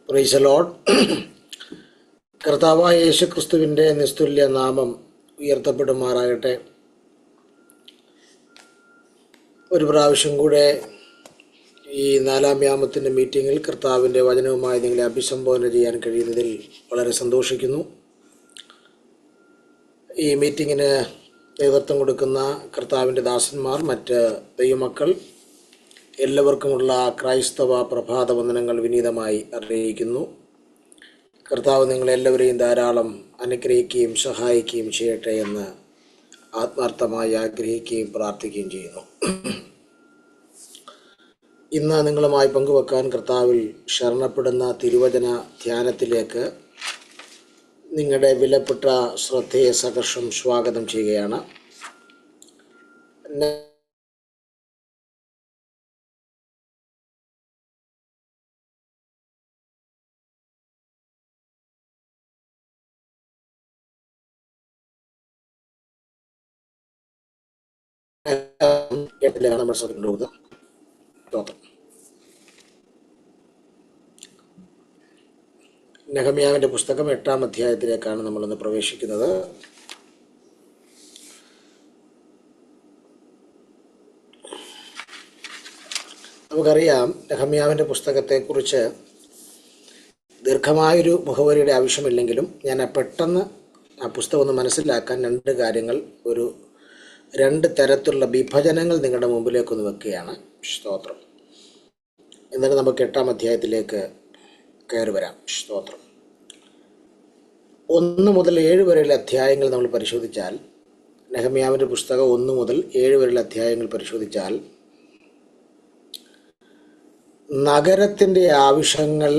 Praise the Lord. കർത്താവായ യേശുക്രിസ്തുവിൻ്റെ നിസ്തുല്യ നാമം ഉയർത്തപ്പെടുമാറാകട്ടെ. ഒരു പ്രാവശ്യം കൂടെ ഈ 4-ാം യാമത്തിൻ്റെ മീറ്റിങ്ങിൽ കർത്താവിൻ്റെ വചനവുമായി നിങ്ങളെ അഭിസംബോധന ചെയ്യാൻ കഴിയുന്നതിൽ വളരെ സന്തോഷിക്കുന്നു. ഈ മീറ്റിങ്ങിന് നേതൃത്വം കൊടുക്കുന്ന കർത്താവിൻ്റെ ദാസന്മാർ, മറ്റ് ദൈവമക്കൾ എല്ലാവർക്കുമുള്ള ക്രൈസ്തവ പ്രഭാത വന്ദനങ്ങൾ വിനീതമായി അറിയിക്കുന്നു. കർത്താവ് നിങ്ങളെല്ലാവരെയും ധാരാളം അനുഗ്രഹിക്കുകയും സഹായിക്കുകയും ചെയ്യട്ടെ എന്ന് ആത്മാർത്ഥമായി ആഗ്രഹിക്കുകയും പ്രാർത്ഥിക്കുകയും ചെയ്യുന്നു. ഇന്ന് നിങ്ങളുമായി പങ്കുവെക്കാൻ കർത്താവിൽ ശരണപ്പെടുന്ന തിരുവചന ധ്യാനത്തിലേക്ക് നിങ്ങളുടെ വിലപ്പെട്ട ശ്രദ്ധയെ സഹർഷം സ്വാഗതം ചെയ്യുകയാണ്. നമ്മൾ ശ്രദ്ധിക്കുന്നത് നെഹമ്യാവിൻ്റെ പുസ്തകം 8-ാം അധ്യായത്തിലേക്കാണ് നമ്മളിന്ന് പ്രവേശിക്കുന്നത്. നമുക്കറിയാം, നെഹമ്യാവിൻ്റെ പുസ്തകത്തെക്കുറിച്ച് ദീർഘമായൊരു മുഖവരിയുടെ ആവശ്യമില്ലെങ്കിലും ഞാൻ പെട്ടെന്ന് ആ പുസ്തകം ഒന്ന് മനസ്സിലാക്കാൻ രണ്ട് തരത്തിലുള്ള വിഭജനങ്ങൾ നിങ്ങളുടെ മുമ്പിലേക്കൊന്ന് വെക്കുകയാണ്. സ്തോത്രം. എന്നിട്ട് നമുക്ക് 8-ാം അധ്യായത്തിലേക്ക് കയറി വരാം. സ്തോത്രം. 1 മുതൽ 7 വരെയുള്ള അധ്യായങ്ങൾ നമ്മൾ പരിശോധിച്ചാൽ, നെഹമ്യാവിൻ്റെ പുസ്തകം 1 മുതൽ 7 വരെയുള്ള അധ്യായങ്ങൾ പരിശോധിച്ചാൽ, നഗരത്തിൻ്റെ ആവശ്യങ്ങൾ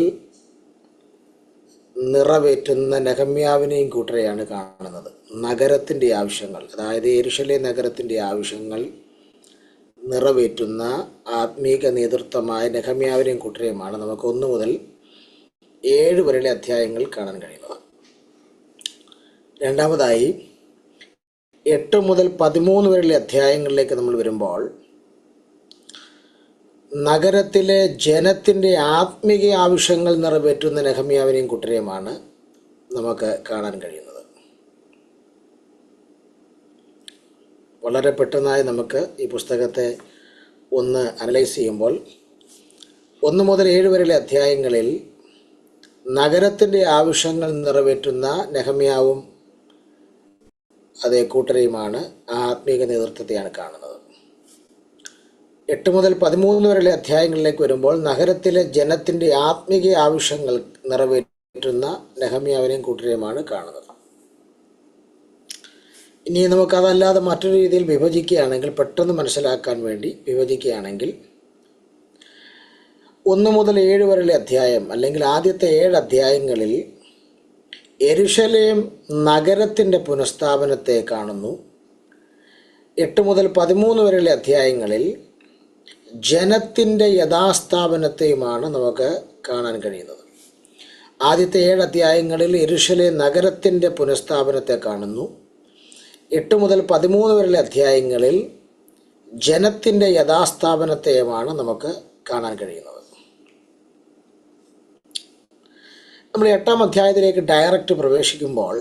നിറവേറ്റുന്ന നെഹമ്യാവിനെയും കൂട്ടരെയാണ് കാണുന്നത്. നഗരത്തിൻ്റെ ആവശ്യങ്ങൾ, അതായത് യെരുശലേം നഗരത്തിൻ്റെ ആവശ്യങ്ങൾ നിറവേറ്റുന്ന ആത്മീക നേതൃത്വമായ നെഹമ്യാവിനെയും കൂട്ടരെയുമാണ് നമുക്ക് 1 മുതൽ 7 വരെയുള്ള അധ്യായങ്ങൾ കാണാൻ കഴിയുന്നത്. രണ്ടാമതായി 8 മുതൽ 13 വരെയുള്ള അധ്യായങ്ങളിലേക്ക് നമ്മൾ വരുമ്പോൾ, നഗരത്തിലെ ജനത്തിൻ്റെ ആത്മീക ആവശ്യങ്ങൾ നിറവേറ്റുന്ന നെഹമ്യാവിനെയും കൂട്ടരെയുമാണ് നമുക്ക് കാണാൻ കഴിയുന്നത്. വളരെ പെട്ടെന്നായി നമുക്ക് ഈ പുസ്തകത്തെ ഒന്ന് അനലൈസ് ചെയ്യുമ്പോൾ, 1 മുതൽ 7 വരെയുള്ള അധ്യായങ്ങളിൽ നഗരത്തിൻ്റെ ആവശ്യങ്ങൾ നിറവേറ്റുന്ന നെഹമ്യാവും അതേ കൂട്ടരെയുമാണ്, ആ ആത്മീക നേതൃത്വത്തെയാണ് കാണുന്നത്. 8 മുതൽ 13 വരെയുള്ള അധ്യായങ്ങളിലേക്ക് വരുമ്പോൾ, നഗരത്തിലെ ജനത്തിൻ്റെ ആത്മീക ആവശ്യങ്ങൾ നിറവേറ്റുന്ന നെഹമ്യാവിനെയും കൂട്ടരെയുമാണ് കാണുന്നത്. ഇനി നമുക്കതല്ലാതെ മറ്റൊരു രീതിയിൽ വിഭജിക്കുകയാണെങ്കിൽ, പെട്ടെന്ന് മനസ്സിലാക്കാൻ വേണ്ടി വിഭജിക്കുകയാണെങ്കിൽ, 1 മുതൽ 7 വരെയുള്ള അധ്യായം, അല്ലെങ്കിൽ ആദ്യത്തെ 7 അധ്യായങ്ങളിൽ യെരുശലേം നഗരത്തിൻ്റെ പുനഃസ്ഥാപനത്തെ കാണുന്നു. 8 മുതൽ 13 വരെയുള്ള അധ്യായങ്ങളിൽ ജനത്തിൻ്റെ യഥാസ്ഥാപനത്തെയുമാണ് നമുക്ക് കാണാൻ കഴിയുന്നത്. ആദ്യത്തെ 7 അധ്യായങ്ങളിൽ യെരുശലേം നഗരത്തിൻ്റെ പുനഃസ്ഥാപനത്തെ കാണുന്നു. 8 മുതൽ 13 വരെയുള്ള അധ്യായങ്ങളിൽ ജനത്തിൻ്റെ യഥാസ്ഥാപനത്തെയുമാണ് നമുക്ക് കാണാൻ കഴിയുന്നത്. നമ്മൾ 8-ാം അധ്യായത്തിലേക്ക് ഡയറക്റ്റ് പ്രവേശിക്കുമ്പോൾ,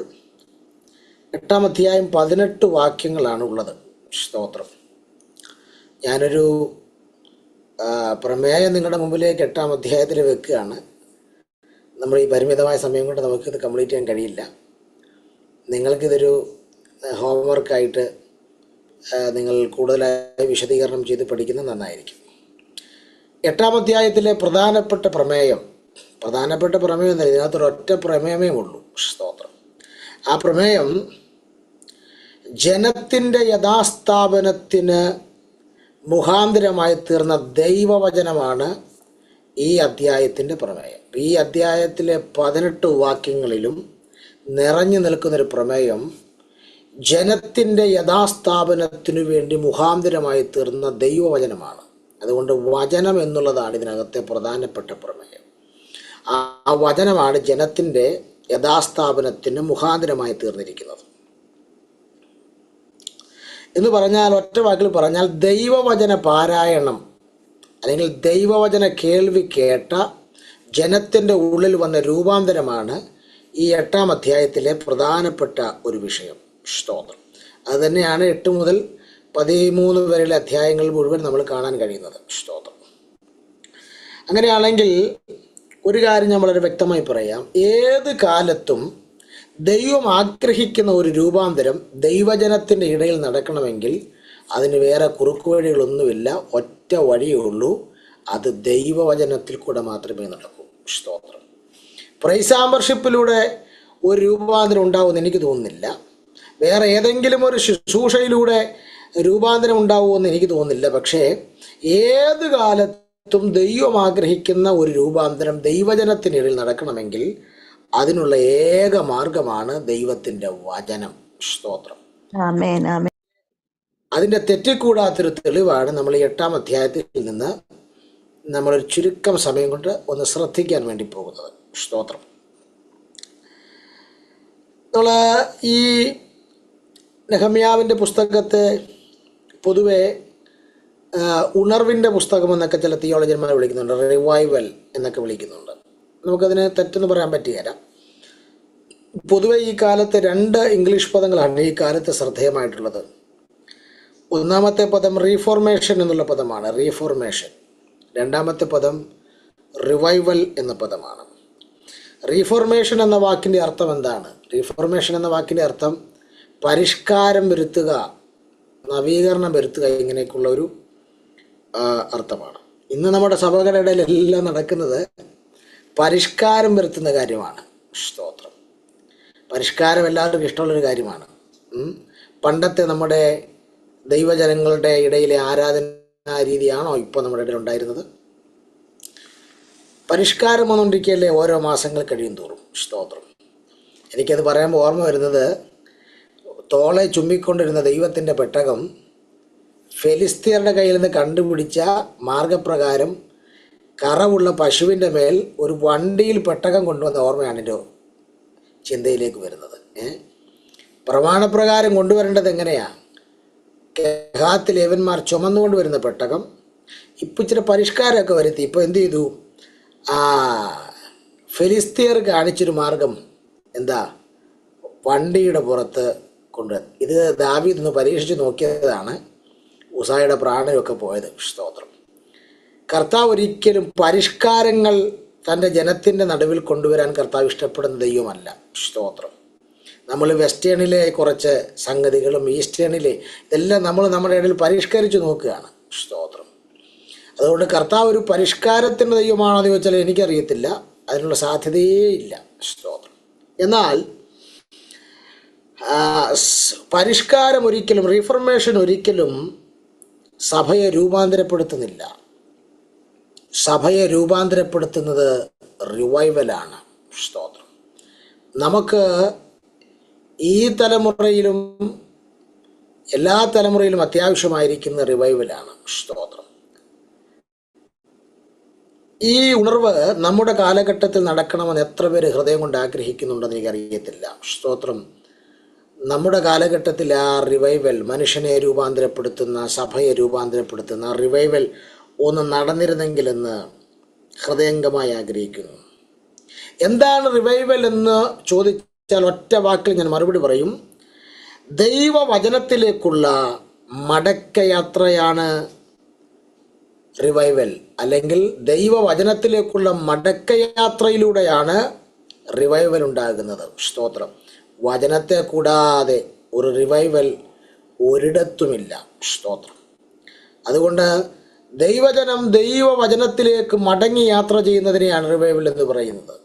8-ാം അധ്യായം 18 വാക്യങ്ങളാണ് ഉള്ളത്. സ്തോത്രം. ഞാനൊരു പ്രമേയം നിങ്ങളുടെ മുമ്പിലേക്ക് 8-ാം അധ്യായത്തിൽ വെക്കുകയാണ്. നമ്മൾ ഈ പരിമിതമായ സമയം കൊണ്ട് നമുക്കിത് കംപ്ലീറ്റ് ചെയ്യാൻ കഴിയില്ല. നിങ്ങൾക്കിതൊരു ഹോംവർക്കായിട്ട് നിങ്ങൾ കൂടുതലായി വിശദീകരണം ചെയ്ത് പഠിക്കുന്നത് നന്നായിരിക്കും. 8-ാം അധ്യായത്തിലെ പ്രധാനപ്പെട്ട പ്രമേയം എന്നല്ല, ഇതിനകത്തൊരൊറ്റ പ്രമേയമേ ഉള്ളൂ. സ്തോത്രം. ആ പ്രമേയം ജനത്തിൻ്റെ യഥാസ്ഥാപനത്തിന് മുഖാന്തരമായി തീർന്ന ദൈവവചനമാണ് ഈ അധ്യായത്തിൻ്റെ പ്രമേയം. ഈ അധ്യായത്തിലെ 18 വാക്യങ്ങളിലും നിറഞ്ഞു നിൽക്കുന്നൊരു പ്രമേയം ജനത്തിൻ്റെ യഥാസ്ഥാപനത്തിനു വേണ്ടി മുഖാന്തരമായി തീർന്ന ദൈവവചനമാണ്. അതുകൊണ്ട് വചനം എന്നുള്ളതാണ് ഇതിനകത്തെ പ്രധാനപ്പെട്ട പ്രമേയം. ആ വചനമാണ് ജനത്തിൻ്റെ യഥാസ്ഥാപനത്തിന് മുഖാന്തരമായി തീർന്നിരിക്കുന്നത്. എന്ന് പറഞ്ഞാൽ, ഒറ്റ വാക്കിൽ പറഞ്ഞാൽ, ദൈവവചന പാരായണം അല്ലെങ്കിൽ ദൈവവചന കേൾവി കേട്ട ജനത്തിൻ്റെ ഉള്ളിൽ വന്ന രൂപാന്തരമാണ് ഈ 8-ാം അധ്യായത്തിലെ പ്രധാനപ്പെട്ട ഒരു വിഷയം. സ്തോത്രം. അതുതന്നെയാണ് 8 മുതൽ 13 വരെയുള്ള അധ്യായങ്ങൾ മുഴുവൻ നമ്മൾ കാണാൻ കഴിയുന്നത്. സ്തോത്രം. അങ്ങനെയാണെങ്കിൽ ഒരു കാര്യം ഞാൻ വളരെ വ്യക്തമായി പറയാം. ഏത് കാലത്തും ദൈവം ആഗ്രഹിക്കുന്ന ഒരു രൂപാന്തരം ദൈവജനത്തിൻ്റെ ഇടയിൽ നടക്കണമെങ്കിൽ അതിന് വേറെ കുറുക്കുവഴികളൊന്നുമില്ല. ഒറ്റ വഴിയേ ഉള്ളൂ. അത് ദൈവവചനത്തിൽ കൂടെ മാത്രമേ നടക്കൂ. സ്തോത്രം. പ്രൈസ് ആൻഡ് വർഷിപ്പിലൂടെ ഒരു രൂപാന്തരം ഉണ്ടാവുമെന്ന് എനിക്ക് തോന്നുന്നില്ല. വേറെ ഏതെങ്കിലും ഒരു ശുശ്രൂഷയിലൂടെ രൂപാന്തരം ഉണ്ടാവുമെന്ന് എനിക്ക് തോന്നുന്നില്ല. പക്ഷേ ഏത് കാലത്തും ദൈവം ആഗ്രഹിക്കുന്ന ഒരു രൂപാന്തരം ദൈവജനത്തിനിടയിൽ നടക്കണമെങ്കിൽ അതിനുള്ള ഏക മാർഗമാണ് ദൈവത്തിൻ്റെ വചനം. സ്തോത്രം. അതിൻ്റെ തെറ്റിക്കൂടാത്തൊരു തെളിവാണ് നമ്മൾ ഈ 8-ാം അധ്യായത്തിൽ നിന്ന് നമ്മളൊരു ചുരുക്കം സമയം കൊണ്ട് ഒന്ന് ശ്രദ്ധിക്കാൻ വേണ്ടി പോകുന്നത്. സ്തോത്രം. നമ്മൾ ഈ നെഹമ്യാവിൻ്റെ പുസ്തകത്തെ പൊതുവെ ഉണർവിൻ്റെ പുസ്തകം എന്നൊക്കെ ചില തിയോളജന്മാർ വിളിക്കുന്നുണ്ട്. റിവൈവൽ എന്നൊക്കെ വിളിക്കുന്നുണ്ട്. നമുക്കതിന് തെറ്റെന്ന് പറയാൻ പറ്റുകയില്ല. പൊതുവെ ഈ കാലത്ത് 2 ഇംഗ്ലീഷ് പദങ്ങളാണ് ഈ കാലത്ത് ശ്രദ്ധേയമായിട്ടുള്ളത്. ഒന്നാമത്തെ പദം റീഫോർമേഷൻ എന്നുള്ള പദമാണ്, റീഫോർമേഷൻ. രണ്ടാമത്തെ പദം റിവൈവൽ എന്ന പദമാണ്. റീഫോർമേഷൻ എന്ന വാക്കിൻ്റെ അർത്ഥം എന്താണ്? റീഫോർമേഷൻ എന്ന വാക്കിൻ്റെ അർത്ഥം പരിഷ്കാരം വരുത്തുക, നവീകരണം വരുത്തുക, ഇങ്ങനെയൊക്കെയുള്ള ഒരു അർത്ഥമാണ്. ഇന്ന് നമ്മുടെ സഭകളുടെ ഇടയിലെല്ലാം നടക്കുന്നത് പരിഷ്കാരം വരുത്തുന്ന കാര്യമാണ്. സ്തോത്രം. പരിഷ്കാരം എല്ലാവർക്കും ഇഷ്ടമുള്ളൊരു കാര്യമാണ്. പണ്ടത്തെ നമ്മുടെ ദൈവജനങ്ങളുടെ ഇടയിലെ ആരാധനാ രീതിയാണോ ഇപ്പോൾ നമ്മുടെ ഇടയിൽ ഉണ്ടായിരുന്നത്? പരിഷ്കാരം വന്നുകൊണ്ടിരിക്കുകയല്ലേ ഓരോ മാസങ്ങൾ കഴിയും തോറും. സ്തോത്രം. എനിക്കത് പറയുമ്പോൾ ഓർമ്മ വരുന്നത്, തോളെ ചുംബിക്കൊണ്ടിരുന്ന ദൈവത്തിൻ്റെ പെട്ടകം ഫെലിസ്തീയരുടെ കയ്യിൽ നിന്ന് കണ്ടുപിടിച്ച മാർഗപ്രകാരം കറവുള്ള പശുവിൻ്റെ മേൽ ഒരു വണ്ടിയിൽ പെട്ടകം കൊണ്ടുവന്ന ഓർമ്മയാണ് എൻ്റെ ചിന്തയിലേക്ക് വരുന്നത്. പ്രമാണപ്രകാരം കൊണ്ടുവരേണ്ടത് എങ്ങനെയാണ്? കെഹാത്ത് ലേവന്മാർ ചുമന്നുകൊണ്ട് വരുന്ന പെട്ടകം ഇപ്പം ഇച്ചിരി പരിഷ്കാരമൊക്കെ വരുത്തി. ഇപ്പോൾ എന്ത് ചെയ്തു? ഫെലിസ്തീയർ കാണിച്ചൊരു മാർഗം എന്താ? വണ്ടിയുടെ പുറത്ത് കൊണ്ടുവരും. ഇത് ദാവീദ് ഒന്ന് പരീക്ഷിച്ച് നോക്കിയതാണ്. ഉസായുടെ പ്രാണനൊക്കെ പോയത്. സ്തോത്രം. കർത്താവ് ഒരിക്കലും പരിഷ്കാരങ്ങൾ തൻ്റെ ജനത്തിൻ്റെ നടുവിൽ കൊണ്ടുവരാൻ കർത്താവ് ഇഷ്ടപ്പെടുന്ന ദൈവമല്ല. സ്തോത്രം. നമ്മൾ വെസ്റ്റേണിലെ കുറച്ച് സംഗതികളും ഈസ്റ്റേണിലെ ഇതെല്ലാം നമ്മൾ നമ്മുടെ ഇടയിൽ പരിഷ്കരിച്ച് നോക്കുകയാണ്. സ്തോത്രം. അതുകൊണ്ട് കർത്താവ് ഒരു പരിഷ്കാരത്തിൻ്റെ ദൈവമാണോ എന്ന് ചോദിച്ചാൽ എനിക്കറിയത്തില്ല. അതിനുള്ള സാധ്യതയേ ഇല്ല. സ്തോത്രം. എന്നാൽ പരിഷ്കാരം ഒരിക്കലും, റീഫർമേഷൻ ഒരിക്കലും സഭയെ രൂപാന്തരപ്പെടുത്തുന്നില്ല. സഭയെ രൂപാന്തരപ്പെടുത്തുന്നത് റിവൈവലാണ്. സ്തോത്രം. നമുക്ക് ഈ തലമുറയിലും എല്ലാ തലമുറയിലും അത്യാവശ്യമായിരിക്കുന്ന റിവൈവലാണ്. സ്തോത്രം. ഈ ഉണർവ് നമ്മുടെ കാലഘട്ടത്തിൽ നടക്കണമെന്ന് എത്ര പേര് ഹൃദയം കൊണ്ട് ആഗ്രഹിക്കുന്നുണ്ടെന്ന് എനിക്കറിയത്തില്ല. സ്തോത്രം. നമ്മുടെ കാലഘട്ടത്തിൽ ആ റിവൈവൽ, മനുഷ്യനെ രൂപാന്തരപ്പെടുത്തുന്ന, സഭയെ രൂപാന്തരപ്പെടുത്തുന്ന റിവൈവൽ ഒന്ന് നടന്നിരുന്നെങ്കിലെന്ന് ഹൃദയംഗമായി ആഗ്രഹിക്കുന്നു. എന്താണ് റിവൈവൽ എന്ന് ചോദിച്ചാൽ ഒറ്റ വാക്കിൽ ഞാൻ മറുപടി പറയും. ദൈവവചനത്തിലേക്കുള്ള മടക്കയാത്രയാണ് റിവൈവൽ. അല്ലെങ്കിൽ ദൈവവചനത്തിലേക്കുള്ള മടക്കയാത്രയിലൂടെയാണ് റിവൈവൽ ഉണ്ടാകുന്നത്. സ്തോത്രം. വചനത്തെ കൂടാതെ ഒരു റിവൈവൽ ഒരിടത്തുമില്ല. സ്തോത്രം. അതുകൊണ്ട് ദൈവജനം ദൈവവചനത്തിലേക്ക് മടങ്ങി യാത്ര ചെയ്യുന്നതിനെയാണ് റിവൈവൽ എന്ന് പറയുന്നത്.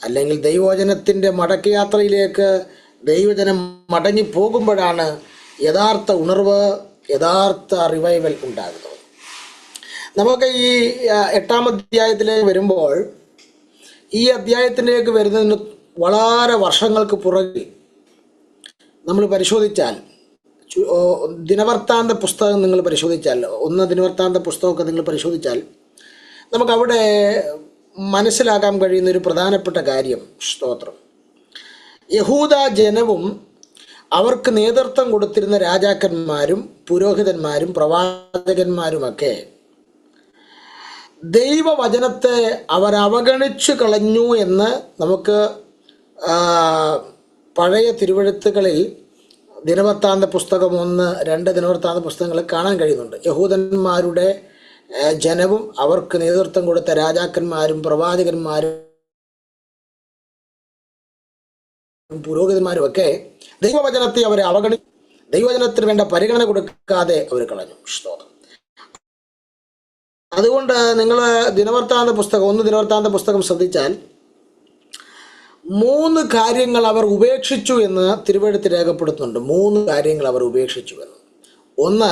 അല്ലെങ്കിൽ ദൈവവചനത്തിൻ്റെ മടക്കയാത്രയിലേക്ക് ദൈവജനം മടങ്ങി പോകുമ്പോഴാണ് യഥാർത്ഥ ഉണർവ്, യഥാർത്ഥ റിവൈവൽ ഉണ്ടാകുന്നത്. നമുക്ക് ഈ 8-ാം അധ്യായത്തിലേക്ക് വരുമ്പോൾ, ഈ അധ്യായത്തിലേക്ക് വരുന്നതിന് വളരെ വർഷങ്ങൾക്ക് പുറകിൽ നമ്മൾ പരിശോധിച്ചാൽ, ദിനവൃത്താന്ത പുസ്തകം നിങ്ങൾ പരിശോധിച്ചാൽ, ദിനവൃത്താന്ത പുസ്തകമൊക്കെ നിങ്ങൾ പരിശോധിച്ചാൽ നമുക്കവിടെ മനസ്സിലാക്കാൻ കഴിയുന്നൊരു പ്രധാനപ്പെട്ട കാര്യം. സ്തോത്രം. യഹൂദ ജനവും അവർക്ക് നേതൃത്വം കൊടുത്തിരുന്ന രാജാക്കന്മാരും പുരോഹിതന്മാരും പ്രവാചകന്മാരുമൊക്കെ ദൈവവചനത്തെ അവർ അവഗണിച്ചു കളഞ്ഞു എന്ന് നമുക്ക് പഴയ തിരുവെഴുത്തുകളിൽ ദിനവൃത്താന്ത പുസ്തകം 1-2 ദിനവൃത്താന്ത പുസ്തകങ്ങളിൽ കാണാൻ കഴിയുന്നുണ്ട്. യഹൂദന്മാരുടെ ജനവും അവർക്ക് നേതൃത്വം കൊടുത്ത രാജാക്കന്മാരും പ്രവാചകന്മാരും പുരോഹിതന്മാരും ഒക്കെ ദൈവവചനത്തെ അവരെ ദൈവവചനത്തിന് വേണ്ട പരിഗണന കൊടുക്കാതെ അവർ കളഞ്ഞു. സ്തോത്രം. അതുകൊണ്ട് നിങ്ങൾ ദിനവൃത്താന്ത പുസ്തകം ശ്രദ്ധിച്ചാൽ 3 കാര്യങ്ങൾ അവർ ഉപേക്ഷിച്ചു എന്ന് തിരുവെഴുത്ത് രേഖപ്പെടുത്തുന്നുണ്ട്. 3 കാര്യങ്ങൾ അവർ ഉപേക്ഷിച്ചു എന്ന്. 1,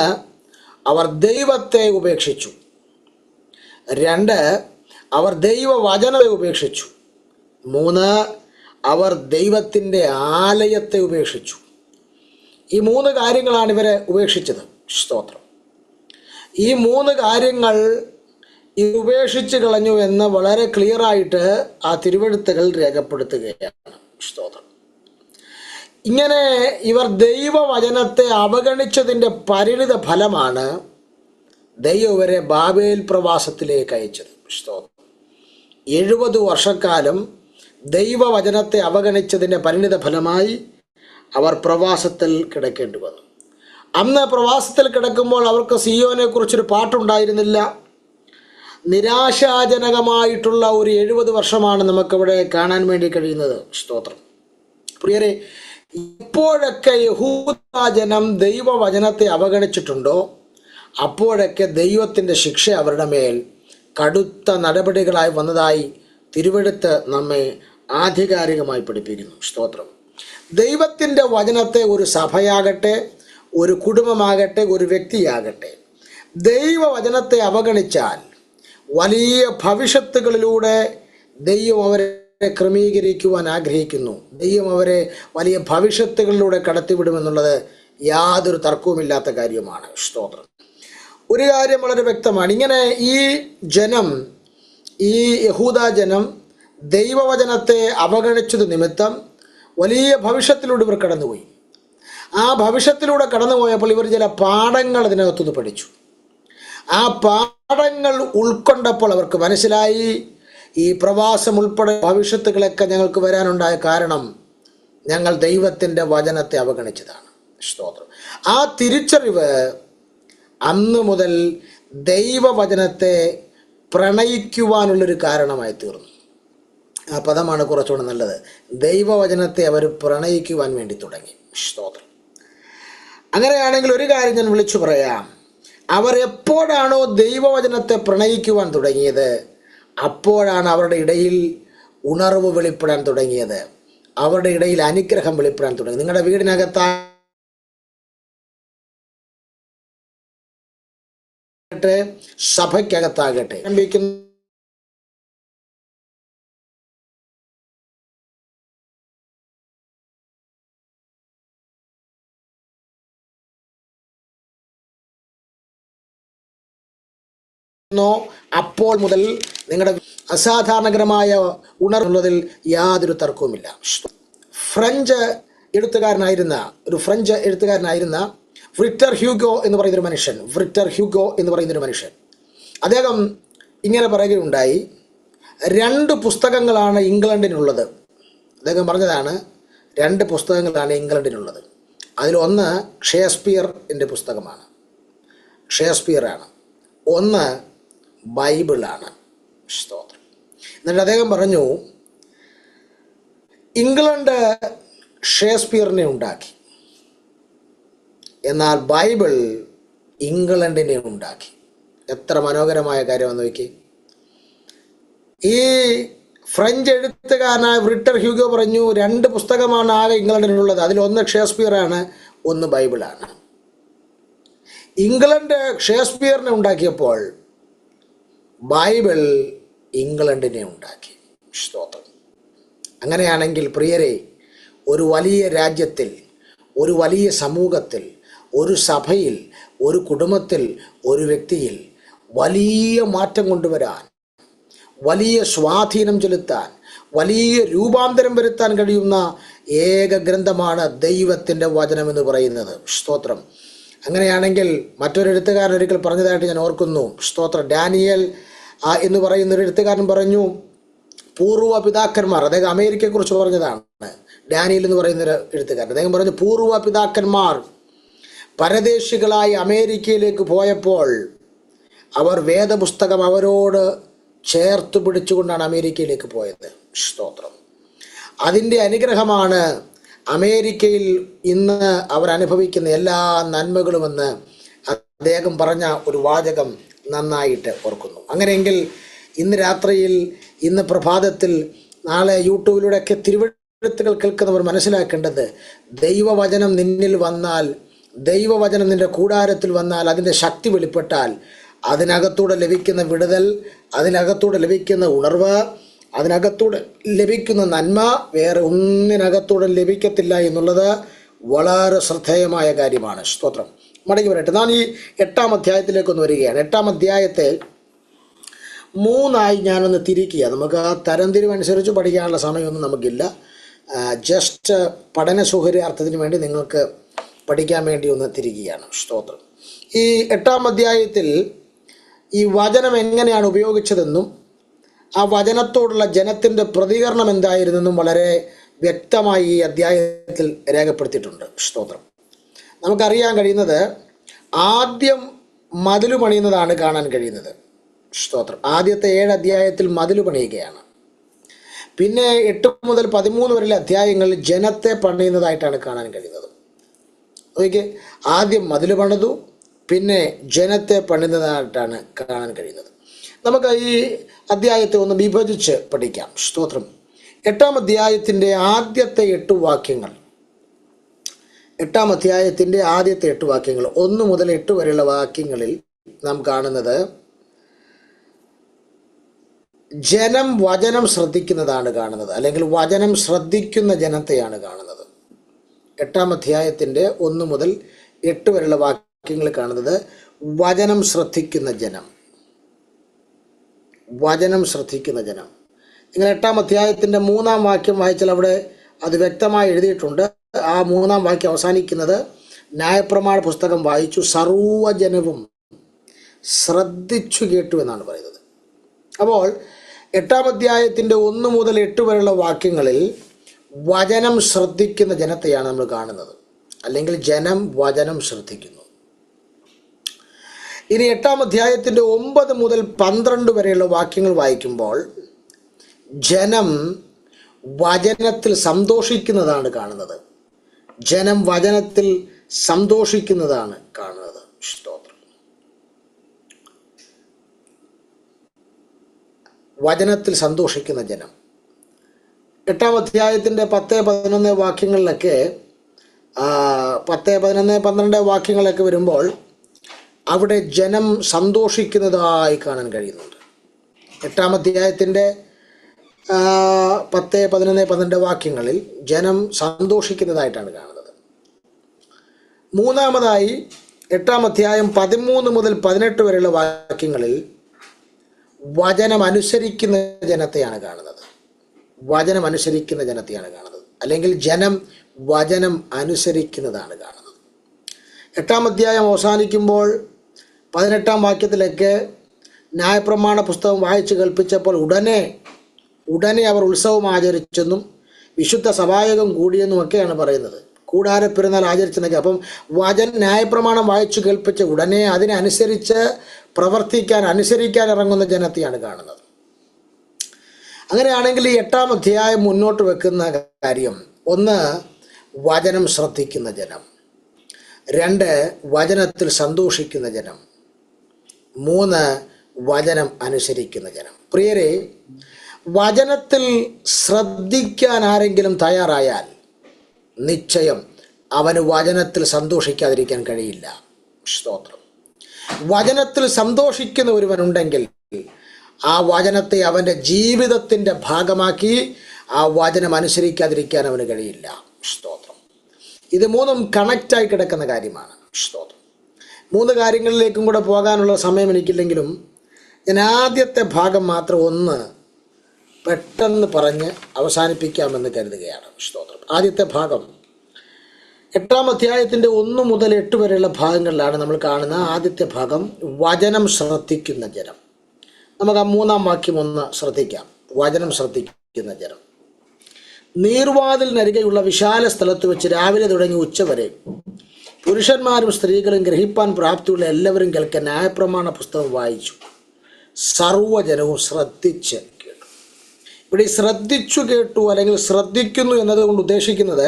അവർ ദൈവത്തെ ഉപേക്ഷിച്ചു. 2, അവർ ദൈവവചനത്തെ ഉപേക്ഷിച്ചു. 3, അവർ ദൈവത്തിൻ്റെ ആലയത്തെ ഉപേക്ഷിച്ചു. ഈ 3 കാര്യങ്ങളാണ് ഇവരെ ഉപേക്ഷിച്ചത്. സ്തോത്രം. ഈ 3 കാര്യങ്ങൾ ഉപേക്ഷിച്ച് കളഞ്ഞു എന്ന് വളരെ ക്ലിയറായിട്ട് ആ തിരുവെഴുത്തുകൾ രേഖപ്പെടുത്തുകയാണ്. സ്തോത്രം. ഇങ്ങനെ ഇവർ ദൈവവചനത്തെ അവഗണിച്ചതിൻ്റെ പരിണിത ഫലമാണ് ദൈവം ഇവരെ ബാബേൽ പ്രവാസത്തിലേക്ക് അയച്ചത്. സ്തോത്രം. 70 വർഷക്കാലം ദൈവവചനത്തെ അവഗണിച്ചതിൻ്റെ പരിണിത ഫലമായി അവർ പ്രവാസത്തിൽ കിടക്കേണ്ടി വന്നു. അന്ന് പ്രവാസത്തിൽ കിടക്കുമ്പോൾ അവർക്ക് സിയോനെ കുറിച്ചൊരു പാട്ടുണ്ടായിരുന്നില്ല. നിരാശാജനകമായിട്ടുള്ള ഒരു 70 വർഷമാണ് നമുക്കിവിടെ കാണാൻ വേണ്ടി കഴിയുന്നത്. സ്തോത്രം. പ്രിയരെ, എപ്പോഴൊക്കെ യഹൂദജനം ദൈവവചനത്തെ അവഗണിച്ചിട്ടുണ്ടോ അപ്പോഴൊക്കെ ദൈവത്തിൻ്റെ ശിക്ഷ അവരുടെ മേൽ കടുത്ത നടപടികളായി വന്നതായി തിരുവെഴുത്ത് നമ്മെ ആധികാരികമായി പഠിപ്പിക്കുന്നു. സ്തോത്രം. ദൈവത്തിൻ്റെ വചനത്തെ ഒരു സഭയാകട്ടെ, ഒരു കുടുംബമാകട്ടെ, ഒരു വ്യക്തിയാകട്ടെ, ദൈവവചനത്തെ അവഗണിച്ചാൽ വലിയ ഭവിഷ്യത്തുകളിലൂടെ ദൈവം അവരെ ക്രമീകരിക്കുവാൻ ആഗ്രഹിക്കുന്നു. ദൈവം അവരെ വലിയ ഭവിഷ്യത്തുകളിലൂടെ കടത്തിവിടുമെന്നുള്ളത് യാതൊരു തർക്കവുമില്ലാത്ത കാര്യമാണ്. സ്തോത്രം. ഒരു കാര്യം വളരെ വ്യക്തമാണ്. ഇങ്ങനെ ഈ യഹൂദ ജനം ദൈവവചനത്തെ അവഗണിച്ചത് നിമിത്തം വലിയ ഭവിഷ്യത്തിലൂടെ ഇവർ കടന്നുപോയി. ആ ഭവിഷ്യത്തിലൂടെ കടന്നുപോയപ്പോൾ ഇവർ ചില പാഠങ്ങൾ അതിനകത്തുനിന്ന് പഠിച്ചു. ആ പാഠങ്ങൾ ഉൾക്കൊണ്ടപ്പോൾ അവർക്ക് മനസ്സിലായി, ഈ പ്രവാസം ഉൾപ്പെടെ ഭവിഷ്യത്തുകളൊക്കെ ഞങ്ങൾക്ക് വരാനുണ്ടായ കാരണം ഞങ്ങൾ ദൈവത്തിൻ്റെ വചനത്തെ അവഗണിച്ചതാണ്. സ്തോത്രം. ആ തിരിച്ചറിവ് അന്ന് മുതൽ ദൈവവചനത്തെ പ്രണയിക്കുവാനുള്ളൊരു കാരണമായി തീർന്നു. ആ പദമാണ് കുറച്ചുകൂടെ നല്ലത്. ദൈവവചനത്തെ അവർ പ്രണയിക്കുവാൻ വേണ്ടി തുടങ്ങി. സ്തോത്രം. അങ്ങനെയാണെങ്കിൽ ഒരു കാര്യം ഞാൻ വിളിച്ചു പറയാം. അവർ എപ്പോഴാണോ ദൈവവചനത്തെ പ്രണയിക്കുവാൻ തുടങ്ങിയത് അപ്പോഴാണ് അവരുടെ ഇടയിൽ ഉണർവ് വെളിപ്പെടാൻ തുടങ്ങിയത്. അവരുടെ ഇടയിൽ അനുഗ്രഹം വെളിപ്പെടാൻ തുടങ്ങി. നിങ്ങളുടെ വീടിനകത്താകട്ടെ, സഭയ്ക്കകത്താകട്ടെ, അപ്പോൾ മുതൽ നിങ്ങളുടെ അസാധാരണകരമായ ഉണർവുള്ളതിൽ യാതൊരു തർക്കവുമില്ല. ഫ്രഞ്ച് എഴുത്തുകാരനായിരുന്ന വിക്ടർ ഹ്യൂഗോ എന്ന് പറയുന്നൊരു മനുഷ്യൻ അദ്ദേഹം ഇങ്ങനെ പറയുകയുണ്ടായി, 2 പുസ്തകങ്ങളാണ് ഇംഗ്ലണ്ടിനുള്ളത്. അദ്ദേഹം പറഞ്ഞതാണ് 2 പുസ്തകങ്ങളാണ് ഇംഗ്ലണ്ടിനുള്ളത്. അതിലൊന്ന് ഷേക്സ്പിയറിൻ്റെ പുസ്തകമാണ്, ഷേക്സ്പിയറാണ്. ഒന്ന് ബൈബിളാണ്. സ്തോത്രം. എന്നിട്ട് അദ്ദേഹം പറഞ്ഞു, ഇംഗ്ലണ്ട് ഷേക്സ്പിയറിനെ ഉണ്ടാക്കി, എന്നാൽ ബൈബിൾ ഇംഗ്ലണ്ടിനെ ഉണ്ടാക്കി. എത്ര മനോഹരമായ കാര്യമെന്ന് നോക്കി. ഈ ഫ്രഞ്ച് എഴുത്തുകാരനായ വിക്ടർ ഹ്യൂഗോ പറഞ്ഞു 2 പുസ്തകമാണ് ആകെ ഇംഗ്ലണ്ടിനുള്ളത്. അതിലൊന്ന് ഷേക്സ്പിയറാണ്, ഒന്ന് ബൈബിളാണ്. ഇംഗ്ലണ്ട് ഷേക്സ്പിയറിനെ ഉണ്ടാക്കിയപ്പോൾ ബൈബിൾ ഇംഗ്ലണ്ടിനെ ഉണ്ടാക്കി. സ്തോത്രം. അങ്ങനെയാണെങ്കിൽ പ്രിയരെ, ഒരു വലിയ രാജ്യത്തിൽ, ഒരു വലിയ സമൂഹത്തിൽ, ഒരു സഭയിൽ, ഒരു കുടുംബത്തിൽ, ഒരു വ്യക്തിയിൽ വലിയ മാറ്റം കൊണ്ടുവരാൻ, വലിയ സ്വാധീനം ചെലുത്താൻ, വലിയ രൂപാന്തരം വരുത്താൻ കഴിയുന്ന ഏക ഗ്രന്ഥമാണ് ദൈവത്തിൻ്റെ വചനമെന്ന് പറയുന്നത്. സ്തോത്രം. അങ്ങനെയാണെങ്കിൽ മറ്റൊരു എഴുത്തുകാരൻ ഒരിക്കൽ പറഞ്ഞതായിട്ട് ഞാൻ ഓർക്കുന്നു. സ്തോത്രം. ഡാനിയേൽ എന്ന് പറയുന്നൊരു എഴുത്തുകാരൻ പറഞ്ഞു, പൂർവ്വ പിതാക്കന്മാർ, അദ്ദേഹം അമേരിക്കയെക്കുറിച്ച് പറഞ്ഞതാണ്, ഡാനിയൽ എന്ന് പറയുന്നൊരു എഴുത്തുകാരൻ. അദ്ദേഹം പറഞ്ഞു, പൂർവ്വ പിതാക്കന്മാർ പരദേശികളായി അമേരിക്കയിലേക്ക് പോയപ്പോൾ അവർ വേദപുസ്തകം അവരോട് ചേർത്ത് പിടിച്ചുകൊണ്ടാണ് അമേരിക്കയിലേക്ക് പോയത്. സ്തോത്രം. അതിൻ്റെ അനുഗ്രഹമാണ് അമേരിക്കയിൽ ഇന്ന് അവർ അനുഭവിക്കുന്ന എല്ലാ നന്മകളുമെന്ന് അദ്ദേഹം പറഞ്ഞ ഒരു വാചകം നന്നായിട്ട് ഓർക്കുന്നു. അങ്ങനെയെങ്കിൽ ഇന്ന് രാത്രിയിൽ, ഇന്ന് പ്രഭാതത്തിൽ, നാളെ യൂട്യൂബിലൂടെയൊക്കെ തിരുവെഴുത്തുകൾ കേൾക്കുന്നവർ മനസ്സിലാക്കേണ്ടത്, ദൈവവചനം നിന്നിൽ വന്നാൽ, ദൈവവചനം നിൻ്റെ കൂടാരത്തിൽ വന്നാൽ, അതിൻ്റെ ശക്തി വെളിപ്പെട്ടാൽ അതിനകത്തൂടെ ലഭിക്കുന്ന വിടുതൽ, അതിനകത്തൂടെ ലഭിക്കുന്ന ഉണർവ്, അതിനകത്തൂടെ ലഭിക്കുന്ന നന്മ വേറെ ഒന്നിനകത്തൂടെ ലഭിക്കത്തില്ല എന്നുള്ളത് വളരെ ശ്രദ്ധേയമായ കാര്യമാണ്. സ്തോത്രം. മടങ്ങി വരട്ടെ. ഞാൻ ഈ 8-ാം അധ്യായത്തിലേക്കൊന്ന് വരികയാണ്. 8-ാം അധ്യായത്തെ 3 ഞാനൊന്ന് തിരിക്കുക. നമുക്ക് ആ തരംതിരിവനുസരിച്ച് പഠിക്കാനുള്ള സമയമൊന്നും നമുക്കില്ല. ജസ്റ്റ് പഠന സൗകര്യാർത്ഥത്തിന് വേണ്ടി നിങ്ങൾക്ക് പഠിക്കാൻ വേണ്ടി ഒന്ന് തിരിക്കുകയാണ്. സ്തോത്രം. ഈ 8-ാം അധ്യായത്തിൽ ഈ വചനം എങ്ങനെയാണ് ഉപയോഗിച്ചതെന്നും ആ വചനത്തോടുള്ള ജനത്തിൻ്റെ പ്രതികരണം എന്തായിരുന്നെന്നും വളരെ വ്യക്തമായി ഈ അധ്യായത്തിൽ രേഖപ്പെടുത്തിയിട്ടുണ്ട്. സ്തോത്രം. നമുക്കറിയാൻ കഴിയുന്നത്, ആദ്യം മതിൽ പണിയുന്നതാണ് കാണാൻ കഴിയുന്നത്. സ്തോത്രം. ആദ്യത്തെ 7 അധ്യായത്തിൽ മതിൽ പണിയുകയാണ്. പിന്നെ 8 മുതൽ 13 വരെയുള്ള അധ്യായങ്ങളിൽ ജനത്തെ പണിയുന്നതായിട്ടാണ് കാണാൻ കഴിയുന്നത്. ഓക്കെ, ആദ്യം മതിൽ പണിതു, പിന്നെ ജനത്തെ പണിയുന്നതായിട്ടാണ് കാണാൻ കഴിയുന്നത്. നമുക്ക് ഈ അധ്യായത്തെ ഒന്ന് വിഭജിച്ച് പഠിക്കാം. സ്തോത്രം. 8-ാം അധ്യായത്തിൻ്റെ ആദ്യത്തെ 8 വാക്യങ്ങൾ, 8-ാം അധ്യായത്തിൻ്റെ ആദ്യത്തെ 8 വാക്യങ്ങൾ, 1 മുതൽ 8 വരെയുള്ള വാക്യങ്ങളിൽ നാം കാണുന്നത്, ജനം വചനം ശ്രദ്ധിക്കുന്നതാണ് കാണുന്നത്, അല്ലെങ്കിൽ വചനം ശ്രദ്ധിക്കുന്ന ജനത്തെയാണ് കാണുന്നത്. 8-ാം അധ്യായത്തിൻ്റെ 1 മുതൽ 8 വരെയുള്ള വാക്യങ്ങൾ കാണുന്നത് വചനം ശ്രദ്ധിക്കുന്ന ജനം, വചനം ശ്രദ്ധിക്കുന്ന ജനം. നിങ്ങൾ 8-ാം അധ്യായത്തിൻ്റെ 3-ാം വാക്യം വായിച്ചാൽ അവിടെ അത് വ്യക്തമായി എഴുതിയിട്ടുണ്ട്. ആ 3-ാം വാക്യം അവസാനിക്കുന്നത്, ന്യായപ്രമാണ പുസ്തകം വായിച്ചു സർവ്വജനവും ശ്രദ്ധിച്ചു കേട്ടു എന്നാണ് പറയുന്നത്. അപ്പോൾ 8-ാം അധ്യായത്തിൻ്റെ 1 മുതൽ 8 വരെയുള്ള വാക്യങ്ങളിൽ വചനം ശ്രദ്ധിക്കുന്ന ജനത്തെയാണ് നമ്മൾ കാണുന്നത്, അല്ലെങ്കിൽ ജനം വചനം ശ്രദ്ധിക്കുന്നു. ഇനി 8-ാം അധ്യായത്തിൻ്റെ 9 മുതൽ 12 വരെയുള്ള വാക്യങ്ങൾ വായിക്കുമ്പോൾ ജനം വചനത്തിൽ സന്തോഷിക്കുന്നതാണ് കാണുന്നത്, ജനം വചനത്തിൽ സന്തോഷിക്കുന്നതാണ് കാണുന്നത്. സ്തോത്രം. വചനത്തിൽ സന്തോഷിക്കുന്ന ജനം. 8-ാം അധ്യായത്തിൻ്റെ 10, 11 വാക്യങ്ങളിലൊക്കെ 10, 11, 12 വാക്യങ്ങളൊക്കെ വരുമ്പോൾ അവിടെ ജനം സന്തോഷിക്കുന്നതായി കാണാൻ കഴിയുന്നുണ്ട്. 8-ാം അധ്യായത്തിൻ്റെ 10, 11, 12 വാക്യങ്ങളിൽ ജനം സന്തോഷിക്കുന്നതായിട്ടാണ് കാണുന്നത്. മൂന്നാമതായി 8-ാം അധ്യായം 13 മുതൽ 18 വരെയുള്ള വാക്യങ്ങളിൽ വചനം അനുസരിക്കുന്ന ജനത്തെയാണ് കാണുന്നത്, വചനം അനുസരിക്കുന്ന ജനത്തെയാണ് കാണുന്നത്, അല്ലെങ്കിൽ ജനം വചനം അനുസരിക്കുന്നതാണ് കാണുന്നത്. 8-ാം അധ്യായം അവസാനിക്കുമ്പോൾ 18-ാം വാക്യത്തിലേക്ക് ന്യായപ്രമാണ പുസ്തകം വായിച്ച് കേൾപ്പിച്ചപ്പോൾ ഉടനെ അവർ ഉത്സവം ആചരിച്ചെന്നും വിശുദ്ധ സഭായോഗം കൂടിയെന്നുമൊക്കെയാണ് പറയുന്നത്. കൂടാരപ്പെരുന്നാൾ ആചരിച്ചെന്നൊക്കെ. അപ്പം ന്യായപ്രമാണം വായിച്ചു കേൾപ്പിച്ച ഉടനെ അതിനനുസരിച്ച് അനുസരിക്കാൻ ഇറങ്ങുന്ന ജനത്തെയാണ് കാണുന്നത്. അങ്ങനെയാണെങ്കിൽ ഈ 8-ാം അധ്യായം മുന്നോട്ട് വെക്കുന്ന കാര്യം, 1, വചനം ശ്രദ്ധിക്കുന്ന ജനം, 2, വചനത്തിൽ സന്തോഷിക്കുന്ന ജനം, 3, വചനം അനുസരിക്കുന്ന ജനം. പ്രിയരെ, വചനത്തിൽ ശ്രദ്ധിക്കാൻ ആരെങ്കിലും തയ്യാറായാൽ നിശ്ചയം അവന് വചനത്തിൽ സന്തോഷിക്കാതിരിക്കാൻ കഴിയില്ല. സ്തോത്രം. വചനത്തിൽ സന്തോഷിക്കുന്ന ഒരുവനുണ്ടെങ്കിൽ ആ വചനത്തെ അവൻ്റെ ജീവിതത്തിൻ്റെ ഭാഗമാക്കി ആ വചനം അനുസരിക്കാതിരിക്കാൻ അവന് കഴിയില്ല. സ്തോത്രം. ഇത് 3ഉം കണക്റ്റായി കിടക്കുന്ന കാര്യമാണ്. സ്തോത്രം. 3 കാര്യങ്ങളിലേക്കും കൂടെ പോകാനുള്ള സമയം എനിക്കില്ലെങ്കിലും ഞാൻ ആദ്യത്തെ ഭാഗം മാത്രം ഒന്ന് പെട്ടെന്ന് പറഞ്ഞ് അവസാനിപ്പിക്കാമെന്ന് കരുതുകയാണ്. സ്തോത്രം. ആദ്യത്തെ ഭാഗം 8-ാം അധ്യായത്തിൻ്റെ 1 മുതൽ 8 വരെയുള്ള ഭാഗങ്ങളിലാണ് നമ്മൾ കാണുന്ന ആദ്യത്തെ ഭാഗം, വചനം ശ്രദ്ധിക്കുന്ന ജനം. നമുക്ക് ആ 3-ാം വാക്യം ഒന്ന് ശ്രദ്ധിക്കാം. വചനം ശ്രദ്ധിക്കുന്ന ജനം. നീർവാതിലിനരികെയുള്ള വിശാല സ്ഥലത്ത് വെച്ച് രാവിലെ തുടങ്ങി ഉച്ചവരെ പുരുഷന്മാരും സ്ത്രീകളും ഗ്രഹിപ്പാൻ പ്രാപ്തിയുള്ള എല്ലാവരും കേൾക്കാൻ ന്യായപ്രമാണ പുസ്തകം വായിച്ചു. സർവ്വജനവും ശ്രദ്ധിച്ച് കേട്ടു. ഇവിടെ ഈ ശ്രദ്ധിച്ചു കേട്ടു അല്ലെങ്കിൽ ശ്രദ്ധിക്കുന്നു എന്നതുകൊണ്ട് ഉദ്ദേശിക്കുന്നത്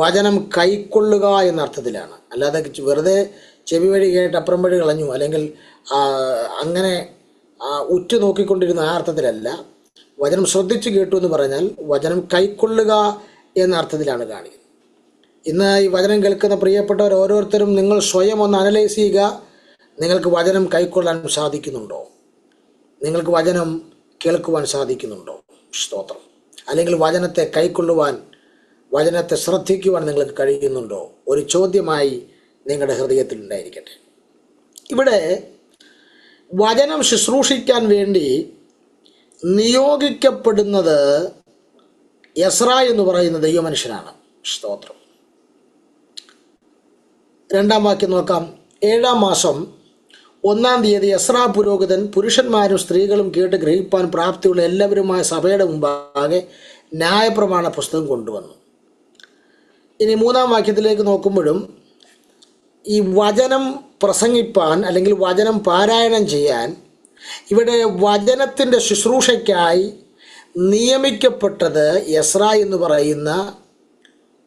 വചനം കൈക്കൊള്ളുക എന്ന അർത്ഥത്തിലാണ്. അല്ലാതെ വെറുതെ ചെവി വഴി കേട്ട് അപ്പുറം വഴി കളഞ്ഞു അല്ലെങ്കിൽ അങ്ങനെ ഉറ്റു നോക്കിക്കൊണ്ടിരുന്ന ആ അർത്ഥത്തിലല്ല. വചനം ശ്രദ്ധിച്ചു കേട്ടു എന്ന് പറഞ്ഞാൽ വചനം കൈക്കൊള്ളുക എന്ന അർത്ഥത്തിലാണ് കാണിക്കുന്നത്. ഇന്ന് ഈ വചനം കേൾക്കുന്ന പ്രിയപ്പെട്ടവർ ഓരോരുത്തരും നിങ്ങൾ സ്വയം ഒന്ന് അനലൈസ് ചെയ്യുക. നിങ്ങൾക്ക് വചനം കൈക്കൊള്ളാൻ സാധിക്കുന്നുണ്ടോ? നിങ്ങൾക്ക് വചനം കേൾക്കുവാൻ സാധിക്കുന്നുണ്ടോ? സ്തോത്രം. അല്ലെങ്കിൽ വചനത്തെ കൈക്കൊള്ളുവാൻ, വചനത്തെ ശ്രദ്ധിക്കുവാൻ നിങ്ങൾക്ക് കഴിയുന്നുണ്ടോ? ഒരു ചോദ്യമായി നിങ്ങളുടെ ഹൃദയത്തിൽ ഉണ്ടായിരിക്കട്ടെ. ഇവിടെ വചനം ശുശ്രൂഷിക്കാൻ വേണ്ടി നിയോഗിക്കപ്പെടുന്നത് എസ്രാ എന്ന് പറയുന്ന ദൈവമനുഷ്യനാണ്. സ്തോത്രം. 2-ാം വാക്യം നോക്കാം. 7-ാം മാസം 1-ാം തീയതി എസ്രാ പുരോഹിതൻ പുരുഷന്മാരും സ്ത്രീകളും കേട്ട് ഗ്രഹിപ്പാൻ പ്രാപ്തിയുള്ള എല്ലാവരുമായ സഭയുടെ മുമ്പാകെ ന്യായപ്രമാണ പുസ്തകം കൊണ്ടുവന്നു. ഇനി 3-ാം വാക്യത്തിലേക്ക് നോക്കുമ്പോഴും ഈ വചനം പ്രസംഗിപ്പാൻ അല്ലെങ്കിൽ വചനം പാരായണം ചെയ്യാൻ ഇവിടെ വചനത്തിൻ്റെ ശുശ്രൂഷയ്ക്കായി നിയമിക്കപ്പെട്ടത് എസ്രാ എന്ന് പറയുന്ന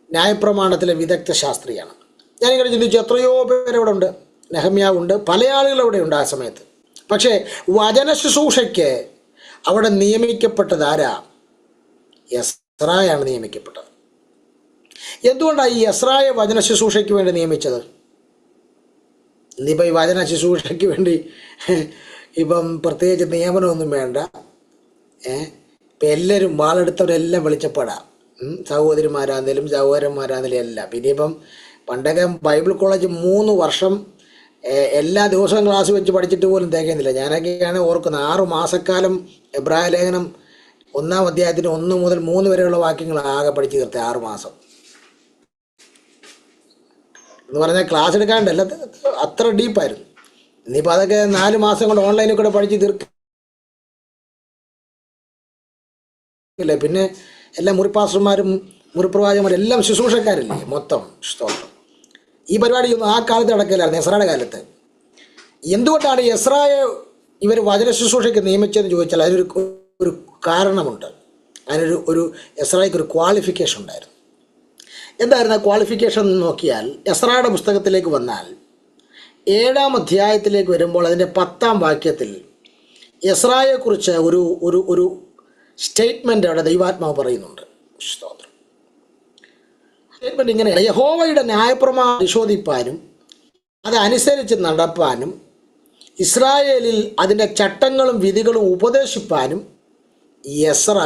ന്യായപ്രമാണത്തിലെ വിദഗ്ധ ശാസ്ത്രിയാണ്. ഞാനിങ്ങനെ ചിന്തിച്ചു, എത്രയോ പേരവിടെ ഉണ്ട്, നെഹമ്യാവുണ്ട്, പല ആളുകൾ അവിടെ ഉണ്ട് ആ സമയത്ത്. പക്ഷേ വചന ശുശ്രൂഷയ്ക്ക് അവിടെ നിയമിക്കപ്പെട്ടത് ആരാ? എസ്രായാണ് നിയമിക്കപ്പെട്ടത്. എന്തുകൊണ്ടാണ് ഈ എസ്രായെ വചന ശുശ്രൂഷയ്ക്ക് വേണ്ടി നിയമിച്ചത്? ഇന്നിപ്പോൾ ഈ വചന ശുശ്രൂഷയ്ക്ക് വേണ്ടി ഇപ്പം പ്രത്യേകിച്ച് നിയമനമൊന്നും വേണ്ട. ഇപ്പം എല്ലാവരും വാളെടുത്തവരെല്ലാം വെളിച്ചപ്പെടാം. സഹോദരിമാരാന്നേലും സഹോദരന്മാരാന്നേലും എല്ലാം. പിന്നെ ഇപ്പം പണ്ടൊക്കെ ബൈബിൾ കോളേജ് 3 വർഷം എല്ലാ ദിവസവും ക്ലാസ് വെച്ച് പഠിച്ചിട്ട് പോലും തികയുന്നില്ല. ഞാനൊക്കെയാണ് ഓർക്കുന്നത് 6 മാസക്കാലം എബ്രായ ലേഖനം 1-ാം അധ്യായത്തിന് 1 മുതൽ 3 വരെയുള്ള വാക്യങ്ങൾ ആകെ പഠിച്ചു തീർത്ത 6 മാസം എന്ന് പറഞ്ഞാൽ ക്ലാസ് എടുക്കാണ്ടല്ല, അത്ര ഡീപ്പായിരുന്നു. ഇനിയിപ്പോൾ അതൊക്കെ 4 മാസം കൊണ്ട് ഓൺലൈനിൽ കൂടെ പഠിച്ച് തീർക്കില്ലേ. പിന്നെ എല്ലാ മുറിപ്പാസ്റ്റർമാരും മുറിപ്രവാചകന്മാരും എല്ലാം ശുശ്രൂഷക്കാരില്ലേ മൊത്തം. സ്തോത്രം. ഈ പരിപാടിയൊന്നും ആ കാലത്ത് നടക്കില്ലായിരുന്നു, എസ്രായുടെ കാലത്ത്. എന്തുകൊണ്ടാണ് എസ്രായെ ഇവർ വചന ശുശ്രൂഷയ്ക്ക് നിയമിച്ചതെന്ന് ചോദിച്ചാൽ അതിനൊരു കാരണമുണ്ട്. അതിനൊരു എസ്രായ്ക്ക് ഒരു ക്വാളിഫിക്കേഷൻ ഉണ്ടായിരുന്നു. എന്തായിരുന്നു ആ ക്വാളിഫിക്കേഷൻ എന്ന് നോക്കിയാൽ, എസ്രായുടെ പുസ്തകത്തിലേക്ക് വന്നാൽ 7-ാം അധ്യായത്തിലേക്ക് വരുമ്പോൾ അതിൻ്റെ 10-ാം വാക്യത്തിൽ എസ്രായെക്കുറിച്ച് ഒരു സ്റ്റേറ്റ്മെൻ്റ് അവിടെ ദൈവാത്മാവ് പറയുന്നുണ്ട്. സ്തോത്രം. സ്റ്റേറ്റ്മെൻറ്റ് ഇങ്ങനെയാണ്: യഹോവയുടെ ന്യായപ്രമാണം പരിശോധിപ്പാനും അതനുസരിച്ച് നടപ്പാനും ഇസ്രായേലിൽ അതിൻ്റെ ചട്ടങ്ങളും വിധികളും ഉപദേശിപ്പാനും എസ്ര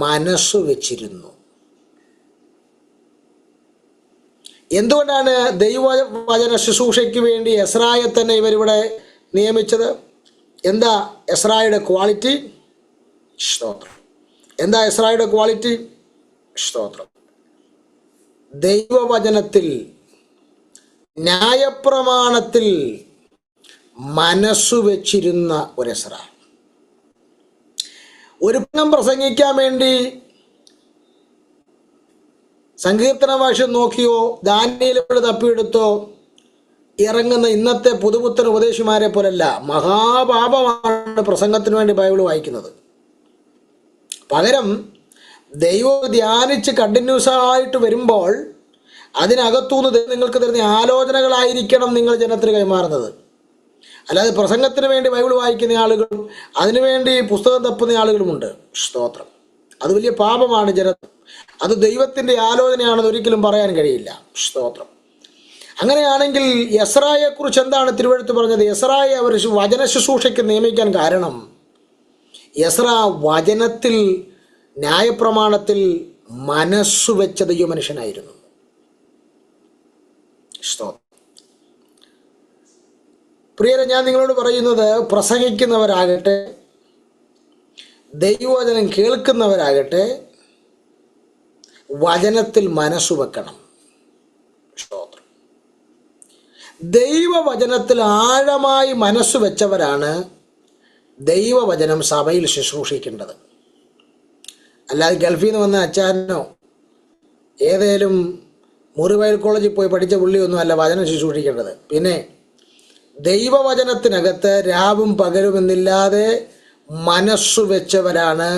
മനസ്സു വെച്ചിരുന്നു. എന്തുകൊണ്ടാണ് ദൈവവചന ശുശ്രൂഷയ്ക്ക് വേണ്ടി എസ്രായെ തന്നെ ഇവരിവിടെ നിയമിച്ചത്? എന്താ എസ്രായുടെ ക്വാളിറ്റി? സ്തോത്രം. എന്താ എസ്രായുടെ ക്വാളിറ്റി? സ്തോത്രം. ദൈവവചനത്തിൽ, ന്യായപ്രമാണത്തിൽ മനസ്സു വെച്ചിരുന്ന ഒരു എസ്ര. ഒരു പ്രസംഗിക്കാൻ വേണ്ടി സങ്കീർത്തന ഭാഷ നോക്കിയോ ദാനിയേലോട് തപ്പിയെടുത്തോ ഇറങ്ങുന്ന ഇന്നത്തെ പുതുപുത്തൻ ഉപദേശിമാരെ പോലല്ല. മഹാപാപമാണ് പ്രസംഗത്തിന് വേണ്ടി ബൈബിൾ വായിക്കുന്നത്. പകരം ദൈവം ധ്യാനിച്ച് കണ്ടിന്യൂസ് ആയിട്ട് വരുമ്പോൾ അതിനകത്തുനിന്ന് നിങ്ങൾക്ക് തരുന്ന ആലോചനകളായിരിക്കണം നിങ്ങൾ ജനത്തിന് കൈമാറുന്നത്. അല്ലാതെ പ്രസംഗത്തിന് വേണ്ടി ബൈബിൾ വായിക്കുന്ന ആളുകളും അതിനുവേണ്ടി പുസ്തകം തപ്പുന്ന ആളുകളുമുണ്ട്. സ്തോത്രം. അത് വലിയ പാപമാണ്. അത് ദൈവത്തിൻ്റെ ആലോചനയാണെന്ന് ഒരിക്കലും പറയാൻ കഴിയില്ല. സ്തോത്രം. അങ്ങനെയാണെങ്കിൽ എസ്രായെക്കുറിച്ച് എന്താണ് തിരുവെഴുത്ത് പറഞ്ഞത്? എസ്രായെ അവർ വചന ശുശ്രൂഷയ്ക്ക് നിയമിക്കാൻ കാരണം എസ്ര വചനത്തിൽ, ന്യായപ്രമാണത്തിൽ മനസ്സു വെച്ച ദൈവമനുഷ്യനായിരുന്നു. സ്തോത്രം. പ്രിയരെ, ഞാൻ നിങ്ങളോട് പറയുന്നത്, പ്രസംഗിക്കുന്നവരാകട്ടെ ദൈവവചനം കേൾക്കുന്നവരാകട്ടെ വചനത്തിൽ മനസ്സു വെക്കണം. സ്തോത്രം. ദൈവവചനത്തിൽ ആഴമായി മനസ്സു വെച്ചവരാണ് ദൈവവചനം സഭയിൽ ശുശ്രൂഷിക്കേണ്ടത്. അല്ലാതെ ഗൾഫിൽ നിന്ന് വന്ന അച്ചാനോ ഏതേലും മുറിവയൽ കോളേജിൽ പോയി പഠിച്ച പുള്ളിയൊന്നും അല്ല വചനം ശുശ്രൂഷിക്കേണ്ടത്. പിന്നെ ദൈവവചനത്തിനകത്ത് രാവും പകലുമെന്നില്ലാതെ മനസ്സു വെച്ചവരാണ്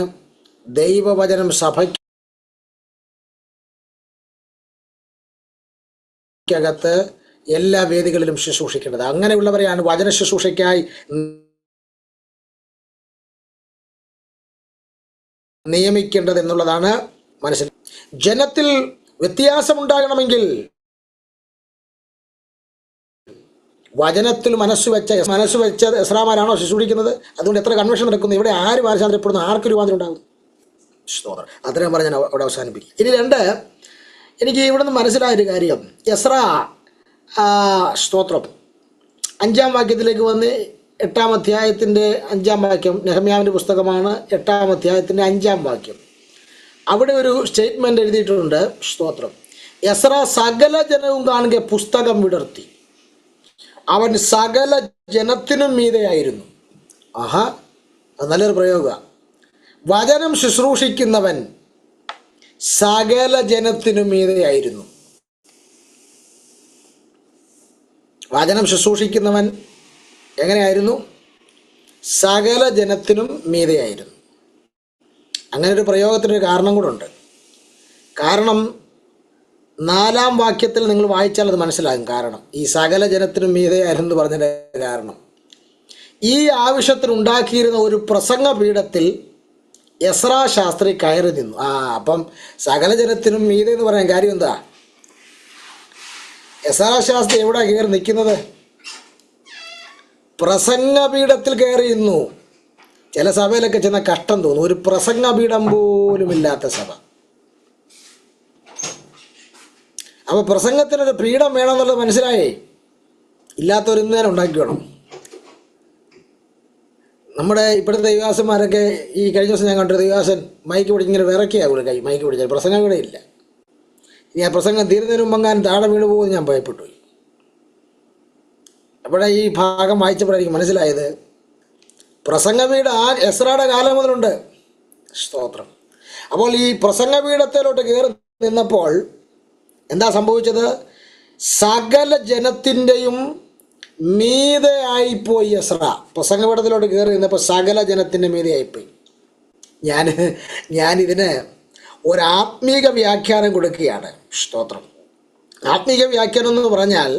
ദൈവവചനം സഭയ്ക്കകത്ത് എല്ലാ വേദികളിലും ശുശ്രൂഷിക്കേണ്ടത്. അങ്ങനെയുള്ളവരെയാണ് വചന ശുശ്രൂഷയ്ക്കായി നിയമിക്കേണ്ടത് എന്നുള്ളതാണ് മനസ്സിൽ. ജനത്തിൽ വ്യത്യാസമുണ്ടാകണമെങ്കിൽ വചനത്തിൽ മനസ്സ് വെച്ച എസ്രാമാരാണോ ശുശ്രൂഷിക്കുന്നത്? അതുകൊണ്ട് എത്ര കൺവെൻഷൻ നടക്കുന്നു, ഇവിടെ ആര് മാനസാന്തരപ്പെടുന്നു, ആർക്ക് രൂപാന്തരം ഉണ്ടാകുന്നു? അത്രയും പറഞ്ഞ് ഞാൻ അവിടെ അവസാനിപ്പിക്കും. ഇനി രണ്ട്, എനിക്ക് ഇവിടെ നിന്ന് മനസ്സിലായൊരു കാര്യം, എസ്രാ സ്തോത്രം 5-ാം വാക്യത്തിലേക്ക് വന്ന് 8-ാം അധ്യായത്തിൻ്റെ 5-ാം വാക്യം, നെഹമ്യാവിൻ്റെ പുസ്തകമാണ്, 8-ാം അധ്യായത്തിൻ്റെ 5-ാം വാക്യം. അവിടെ ഒരു സ്റ്റേറ്റ്മെൻ്റ് എഴുതിയിട്ടുണ്ട്. സ്തോത്രം, എസ്രാ സകല ജനവും കാണുക പുസ്തകം വിടർത്തി, അവൻ സകല ജനത്തിനും മീതെയായിരുന്നു. ആഹാ, അത് നല്ലൊരു പ്രയോഗമാണ്. വചനം ശുശ്രൂഷിക്കുന്നവൻ സകല ജനത്തിനും മീതെയായിരുന്നു. വചനം ശുശ്രൂഷിക്കുന്നവൻ എങ്ങനെയായിരുന്നു? സകല ജനത്തിനും മീതെയായിരുന്നു. അങ്ങനെ ഒരു പ്രയോഗത്തിനൊരു കാരണം കൂടെ ഉണ്ട്. കാരണം 4-ാം വാക്യത്തിൽ നിങ്ങൾ വായിച്ചാൽ അത് മനസ്സിലാകും. കാരണം ഈ സകല ജനത്തിനും മീതെയായിരുന്നു എന്ന് പറഞ്ഞതിൻ്റെ കാരണം, ഈ ആവശ്യത്തിനുണ്ടാക്കിയിരുന്ന ഒരു പ്രസംഗ പീഠത്തിൽ എസ്രാ ശാസ്ത്രി കയറി നിന്നു. അപ്പം സകല ജനത്തിനും മീതെ എന്ന് പറയാൻ കാര്യം എന്താ? എസ്രാ ശാസ്ത്രി എവിടെ കയറി നിൽക്കുന്നത്? പ്രസംഗപീഠത്തിൽ കയറി നിന്നു. ചില സഭയിലൊക്കെ ചെന്ന കഷ്ടം തോന്നും, ഒരു പ്രസംഗപീഠം പോലും ഇല്ലാത്ത സഭ. അപ്പോൾ പ്രസംഗത്തിനൊരു പീഠം വേണമെന്നുള്ളത് മനസ്സിലായേ? ഇല്ലാത്തൊരു ഇന്നേരം ഉണ്ടാക്കി വേണം. നമ്മുടെ ഇപ്പോഴത്തെ ദൈവദാസന്മാരൊക്കെ, ഈ കഴിഞ്ഞ ദിവസം ഞാൻ കണ്ടൊരു ദൈവദാസൻ മൈക്ക് പിടിച്ച് ഇങ്ങനെ വിറക്കിയാവുള്ളൂ, കൈ മൈക്ക് പിടിച്ചാൽ പ്രസംഗം ഇവിടെ ഇല്ല. ഇനി ആ പ്രസംഗം തീരുന്നതിന് മുമ്പെങ്ങാനും താഴെ വീണ് പോകുമെന്ന് ഞാൻ ഭയപ്പെട്ടു. അവിടെ ഈ ഭാഗം വായിച്ചപ്പോഴായിരിക്കും മനസ്സിലായത്, പ്രസംഗപീഠ എസ്രായുടെ കാലം മുതലുണ്ട്. സ്തോത്രം. അപ്പോൾ ഈ പ്രസംഗപീഠത്തിലോട്ട് കയറി നിന്നപ്പോൾ എന്താ സംഭവിച്ചത്? സകല ജനത്തിൻ്റെയും മീതെ ആയിപ്പോയി എസ്രാ. പ്രസംഗപീഠത്തിലോട്ട് കയറി നിന്നപ്പോൾ സകല ജനത്തിൻ്റെ മീതെ ആയിപ്പോയി. ഞാനിതിന് ഒരാത്മീക വ്യാഖ്യാനം കൊടുക്കുകയാണ്. സ്തോത്രം. ആത്മീക വ്യാഖ്യാനം എന്ന് പറഞ്ഞാൽ,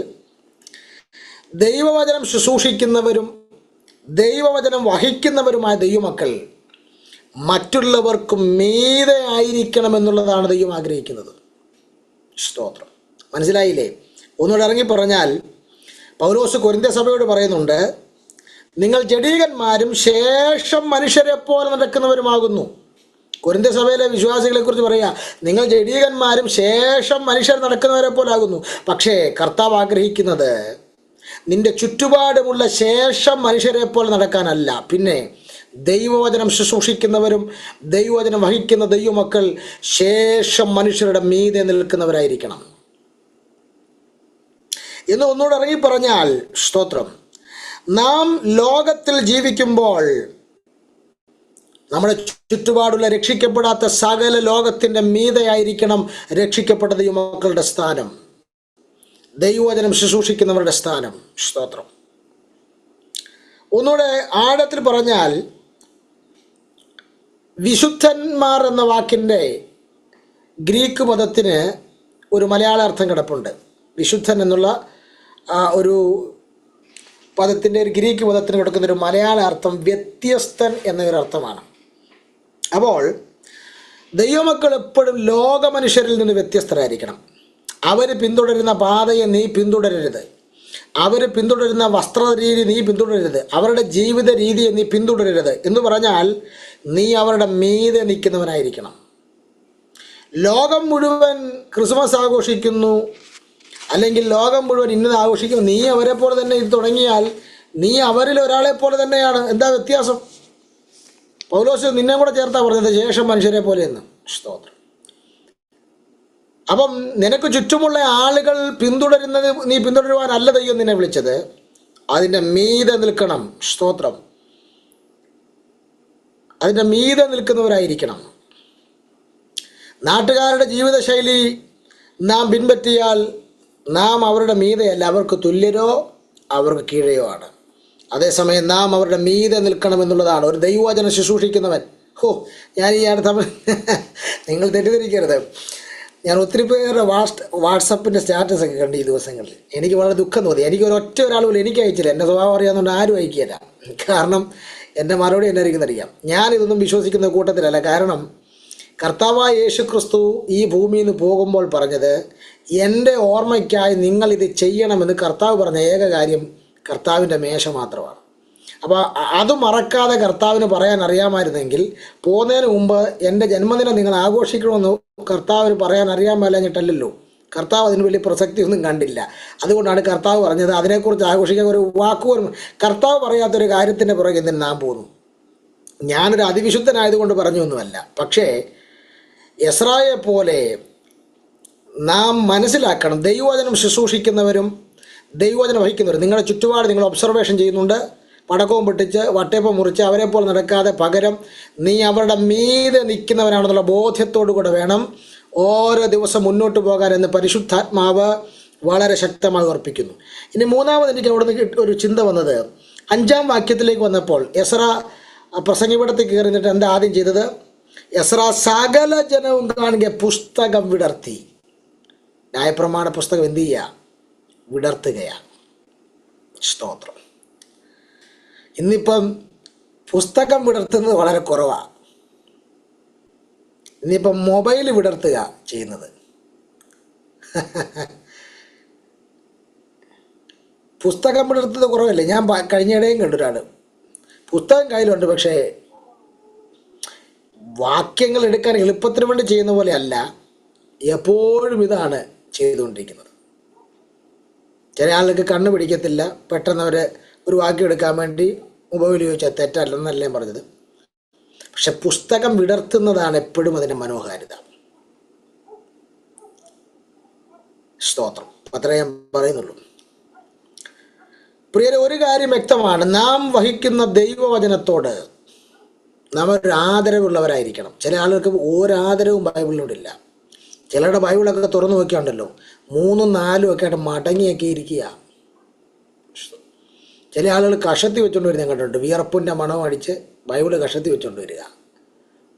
ദൈവവചനം ശുശ്രൂഷിക്കുന്നവരും ദൈവവചനം വഹിക്കുന്നവരുമായ ദൈവമക്കൾ മറ്റുള്ളവർക്കും മീതെ ആയിരിക്കണമെന്നുള്ളതാണ് ദൈവം ആഗ്രഹിക്കുന്നത്. സ്തോത്രം. മനസ്സിലായില്ലേ? ഒന്നുകൂടെ ഇറങ്ങി പറഞ്ഞാൽ, പൗലോസ് കൊരിന്ത്യ സഭയോട് പറയുന്നുണ്ട്, നിങ്ങൾ ജഡീകന്മാരും ശേഷം മനുഷ്യരെ പോലെ നടക്കുന്നവരുമാകുന്നു. കൊരിന്ത്യ സഭയിലെ വിശ്വാസികളെ കുറിച്ച് പറയുക, നിങ്ങൾ ജഡീകന്മാരും ശേഷം മനുഷ്യർ നടക്കുന്നവരെ പോലാകുന്നു. പക്ഷേ കർത്താവ് ആഗ്രഹിക്കുന്നത് നിന്റെ ചുറ്റുപാടുമുള്ള ശേഷം മനുഷ്യരെ പോലെ നടക്കാനല്ല, പിന്നെ ദൈവവചനം ശുശ്രൂഷിക്കുന്നവരും ദൈവവചനം വഹിക്കുന്ന ദൈവമക്കൾ ശേഷം മനുഷ്യരുടെ മീതെ നിൽക്കുന്നവരായിരിക്കണം എന്ന് ഒന്നുകൂടെ ഇറങ്ങി പറഞ്ഞാൽ, സ്തോത്രം, നാം ലോകത്തിൽ ജീവിക്കുമ്പോൾ നമ്മുടെ ചുറ്റുപാടുള്ള രക്ഷിക്കപ്പെടാത്ത സകല ലോകത്തിൻ്റെ മീതെയായിരിക്കണം രക്ഷിക്കപ്പെട്ട ദൈവമക്കളുടെ സ്ഥാനം, ദൈവവചനം ശുശ്രൂഷിക്കുന്നവരുടെ സ്ഥാനം. സ്തോത്രം. ഒന്നുകൂടെ ആഴത്തിൽ പറഞ്ഞാൽ, വിശുദ്ധന്മാർ എന്ന വാക്കിൻ്റെ ഗ്രീക്ക് പദത്തിന് ഒരു മലയാള അർത്ഥം കിടപ്പുണ്ട്. വിശുദ്ധൻ എന്നുള്ള ഒരു പദത്തിൻ്റെ ഒരു ഗ്രീക്ക് പദത്തിന് കൊടുക്കുന്നൊരു മലയാള അർത്ഥം വ്യത്യസ്തൻ എന്നൊരർത്ഥമാണ്. അപ്പോൾ ദൈവമക്കൾ എപ്പോഴും ലോകമനുഷ്യരിൽ നിന്ന് വ്യത്യസ്തരായിരിക്കണം. അവർ പിന്തുടരുന്ന പാതയെ നീ പിന്തുടരരുത്, അവർ പിന്തുടരുന്ന വസ്ത്രരീതി നീ പിന്തുടരരുത്, അവരുടെ ജീവിത രീതിയെ നീ പിന്തുടരരുത് എന്ന് പറഞ്ഞാൽ നീ അവരുടെ മീതെ നിൽക്കുന്നവനായിരിക്കണം. ലോകം മുഴുവൻ ക്രിസ്മസ് ആഘോഷിക്കുന്നു, അല്ലെങ്കിൽ ലോകം മുഴുവൻ ഇന്നത് ആഘോഷിക്കുന്നു, നീ അവരെ പോലെ തന്നെ ഇത് തുടങ്ങിയാൽ നീ അവരിൽ ഒരാളെ പോലെ തന്നെയാണ്. എന്താ വ്യത്യാസം? പൗലോസ് നിന്നെ കൂടെ ചേർത്താ പറഞ്ഞത് ശേഷം മനുഷ്യരെ പോലെ എന്ന്. സ്തോത്രം. അപ്പം നിനക്ക് ചുറ്റുമുള്ള ആളുകൾ പിന്തുടരുന്നത് നീ പിന്തുടരുവാനല്ല ദൈവം നിന്നെ വിളിച്ചത്, അതിൻ്റെ മീതെ നിൽക്കണം. സ്തോത്രം. അതിൻ്റെ മീതെ നിൽക്കുന്നവരായിരിക്കണം. നാട്ടുകാരുടെ ജീവിതശൈലി നാം പിൻപറ്റിയാൽ നാം അവരുടെ മീതെയല്ല, അവർക്ക് തുല്യരോ അവർക്ക് കീഴെയോ ആണ്. അതേസമയം നാം അവരുടെ മീതെ നിൽക്കണമെന്നുള്ളതാണ്. ഒരു ദൈവവചനം ശുശ്രൂഷിക്കുന്നവൻ, ഞാൻ ഈ അടുത്ത നിങ്ങൾ തെറ്റിദ്ധരിക്കരുത്, ഞാൻ ഒത്തിരി പേരുടെ വാട്സപ്പിൻ്റെ സ്റ്റാറ്റസൊക്കെ കണ്ട് ഈ ദിവസങ്ങളിൽ. എനിക്ക് വളരെ ദുഃഖം തോന്നി. എനിക്ക് ഒരൊറ്റ ഒരാൾ പോലും എനിക്ക് അയച്ചില്ല. എൻ്റെ സ്വഭാവം അറിയാവുന്നതുകൊണ്ട് ആരും അയക്കില്ല. കാരണം എൻ്റെ മറുപടി എന്നെ അറിയാം. ഞാനിതൊന്നും വിശ്വസിക്കുന്ന കൂട്ടത്തിലല്ല. കാരണം കർത്താവായ യേശു ക്രിസ്തു ഈ ഭൂമിയിൽ നിന്ന് പോകുമ്പോൾ പറഞ്ഞത്, എൻ്റെ ഓർമ്മയ്ക്കായി നിങ്ങളിത് ചെയ്യണമെന്ന് കർത്താവ് പറഞ്ഞ ഏക കാര്യം കർത്താവിൻ്റെ മേശ മാത്രമാണ്. അപ്പോൾ അത് മറക്കാതെ കർത്താവിന് പറയാൻ അറിയാമായിരുന്നെങ്കിൽ പോകുന്നതിന് മുമ്പ് എൻ്റെ ജന്മദിനം നിങ്ങൾ ആഘോഷിക്കണമെന്ന് കർത്താവിന് പറയാൻ അറിയാൻ മേലഞ്ഞിട്ടല്ലല്ലോ. കർത്താവ് അതിന് വലിയ പ്രസക്തിയൊന്നും കണ്ടില്ല. അതുകൊണ്ടാണ് കർത്താവ് പറഞ്ഞത് അതിനെക്കുറിച്ച് ആഘോഷിക്കാൻ ഒരു വാക്കുപോലും കർത്താവ് പറയാത്തൊരു കാര്യത്തിൻ്റെ പുറകെ എന്തിന് നാം പോകുന്നു. ഞാനൊരു അതിവിശുദ്ധനായതുകൊണ്ട് പറഞ്ഞൊന്നുമല്ല. പക്ഷേ എസ്രായെ പോലെ നാം മനസ്സിലാക്കണം, ദൈവവചനം ശുശ്രൂഷിക്കുന്നവരും ദൈവവചനം വഹിക്കുന്നവരും നിങ്ങളുടെ ചുറ്റുപാട് നിങ്ങൾ ഒബ്സർവേഷൻ ചെയ്യുന്നുണ്ട്. പടക്കവും പൊട്ടിച്ച് വട്ടയപ്പം മുറിച്ച് അവരെ പോലെ നടക്കാതെ പകരം നീ അവരുടെ മീതെ നിൽക്കുന്നവനാണെന്നുള്ള ബോധ്യത്തോടു കൂടെ വേണം ഓരോ ദിവസം മുന്നോട്ട് പോകാൻ എന്ന് പരിശുദ്ധാത്മാവ് വളരെ ശക്തമായി ഓർപ്പിക്കുന്നു. ഇനി മൂന്നാമത് എനിക്ക് അവിടെ നിന്ന് ഒരു ചിന്ത വന്നത് 5-ാം വാക്യത്തിലേക്ക് വന്നപ്പോൾ എസ്ര പ്രസംഗിപീഠത്തിൽ കയറി നിന്നിട്ട് എന്താ ആദ്യം ചെയ്തത്? എസ്ര സകല ജനവും കാണുക പുസ്തകം വിടർത്തി. ന്യായപ്രമാണ പുസ്തകം എന്ത് ചെയ്യുക? വിടർത്തുകയാണ്. സ്തോത്രം. ഇന്നിപ്പം പുസ്തകം വിടർത്തുന്നത് വളരെ കുറവാണ്. ഇന്നിപ്പം മൊബൈൽ വിടർത്തുക ചെയ്യുന്നത്. പുസ്തകം വിടർത്തുന്നത് കുറവല്ലേ? ഞാൻ കഴിഞ്ഞിടയും കണ്ടൊരാൾ പുസ്തകം കയ്യിലുണ്ട്, പക്ഷേ വാക്യങ്ങൾ എടുക്കാൻ എളുപ്പത്തിന് വേണ്ടി ചെയ്യുന്ന പോലെ അല്ല, എപ്പോഴും ഇതാണ് ചെയ്തുകൊണ്ടിരിക്കുന്നത്. ചില ആൾക്ക് കണ്ണ് പിടിക്കത്തില്ല, പെട്ടെന്ന് അവർ ഒരു വാക്യം എടുക്കാൻ വേണ്ടി മൊബൈൽ ചോദിച്ചാൽ തെറ്റല്ലെന്നല്ല ഞാൻ പറഞ്ഞത്. പക്ഷെ പുസ്തകം വിടർത്തുന്നതാണ് എപ്പോഴും അതിൻ്റെ മനോഹാരിത. സ്തോത്രം. അത്രേ ഞാൻ പറയുന്നുള്ളൂ. പ്രിയരെ, ഒരു കാര്യം വ്യക്തമാണ്, നാം വഹിക്കുന്ന ദൈവവചനത്തോട് നാം ഒരു ആദരവുള്ളവരായിരിക്കണം. ചില ആളുകൾക്ക് ഒരാദരവും ബൈബിളിനോടില്ല. ചിലരുടെ ബൈബിളൊക്കെ തുറന്നു നോക്കിയാണ്ടല്ലോ 3, 4 ഒക്കെ ആയിട്ട് മടങ്ങിയൊക്കെ ഇരിക്കുക. ചില ആളുകൾ കഷത്തി വെച്ചുകൊണ്ട് വരുന്ന കണ്ടിട്ടുണ്ട്. വിയർപ്പിൻ്റെ മണം അടിച്ച് ബൈബിള് കഷത്തി വെച്ചുകൊണ്ട് വരിക.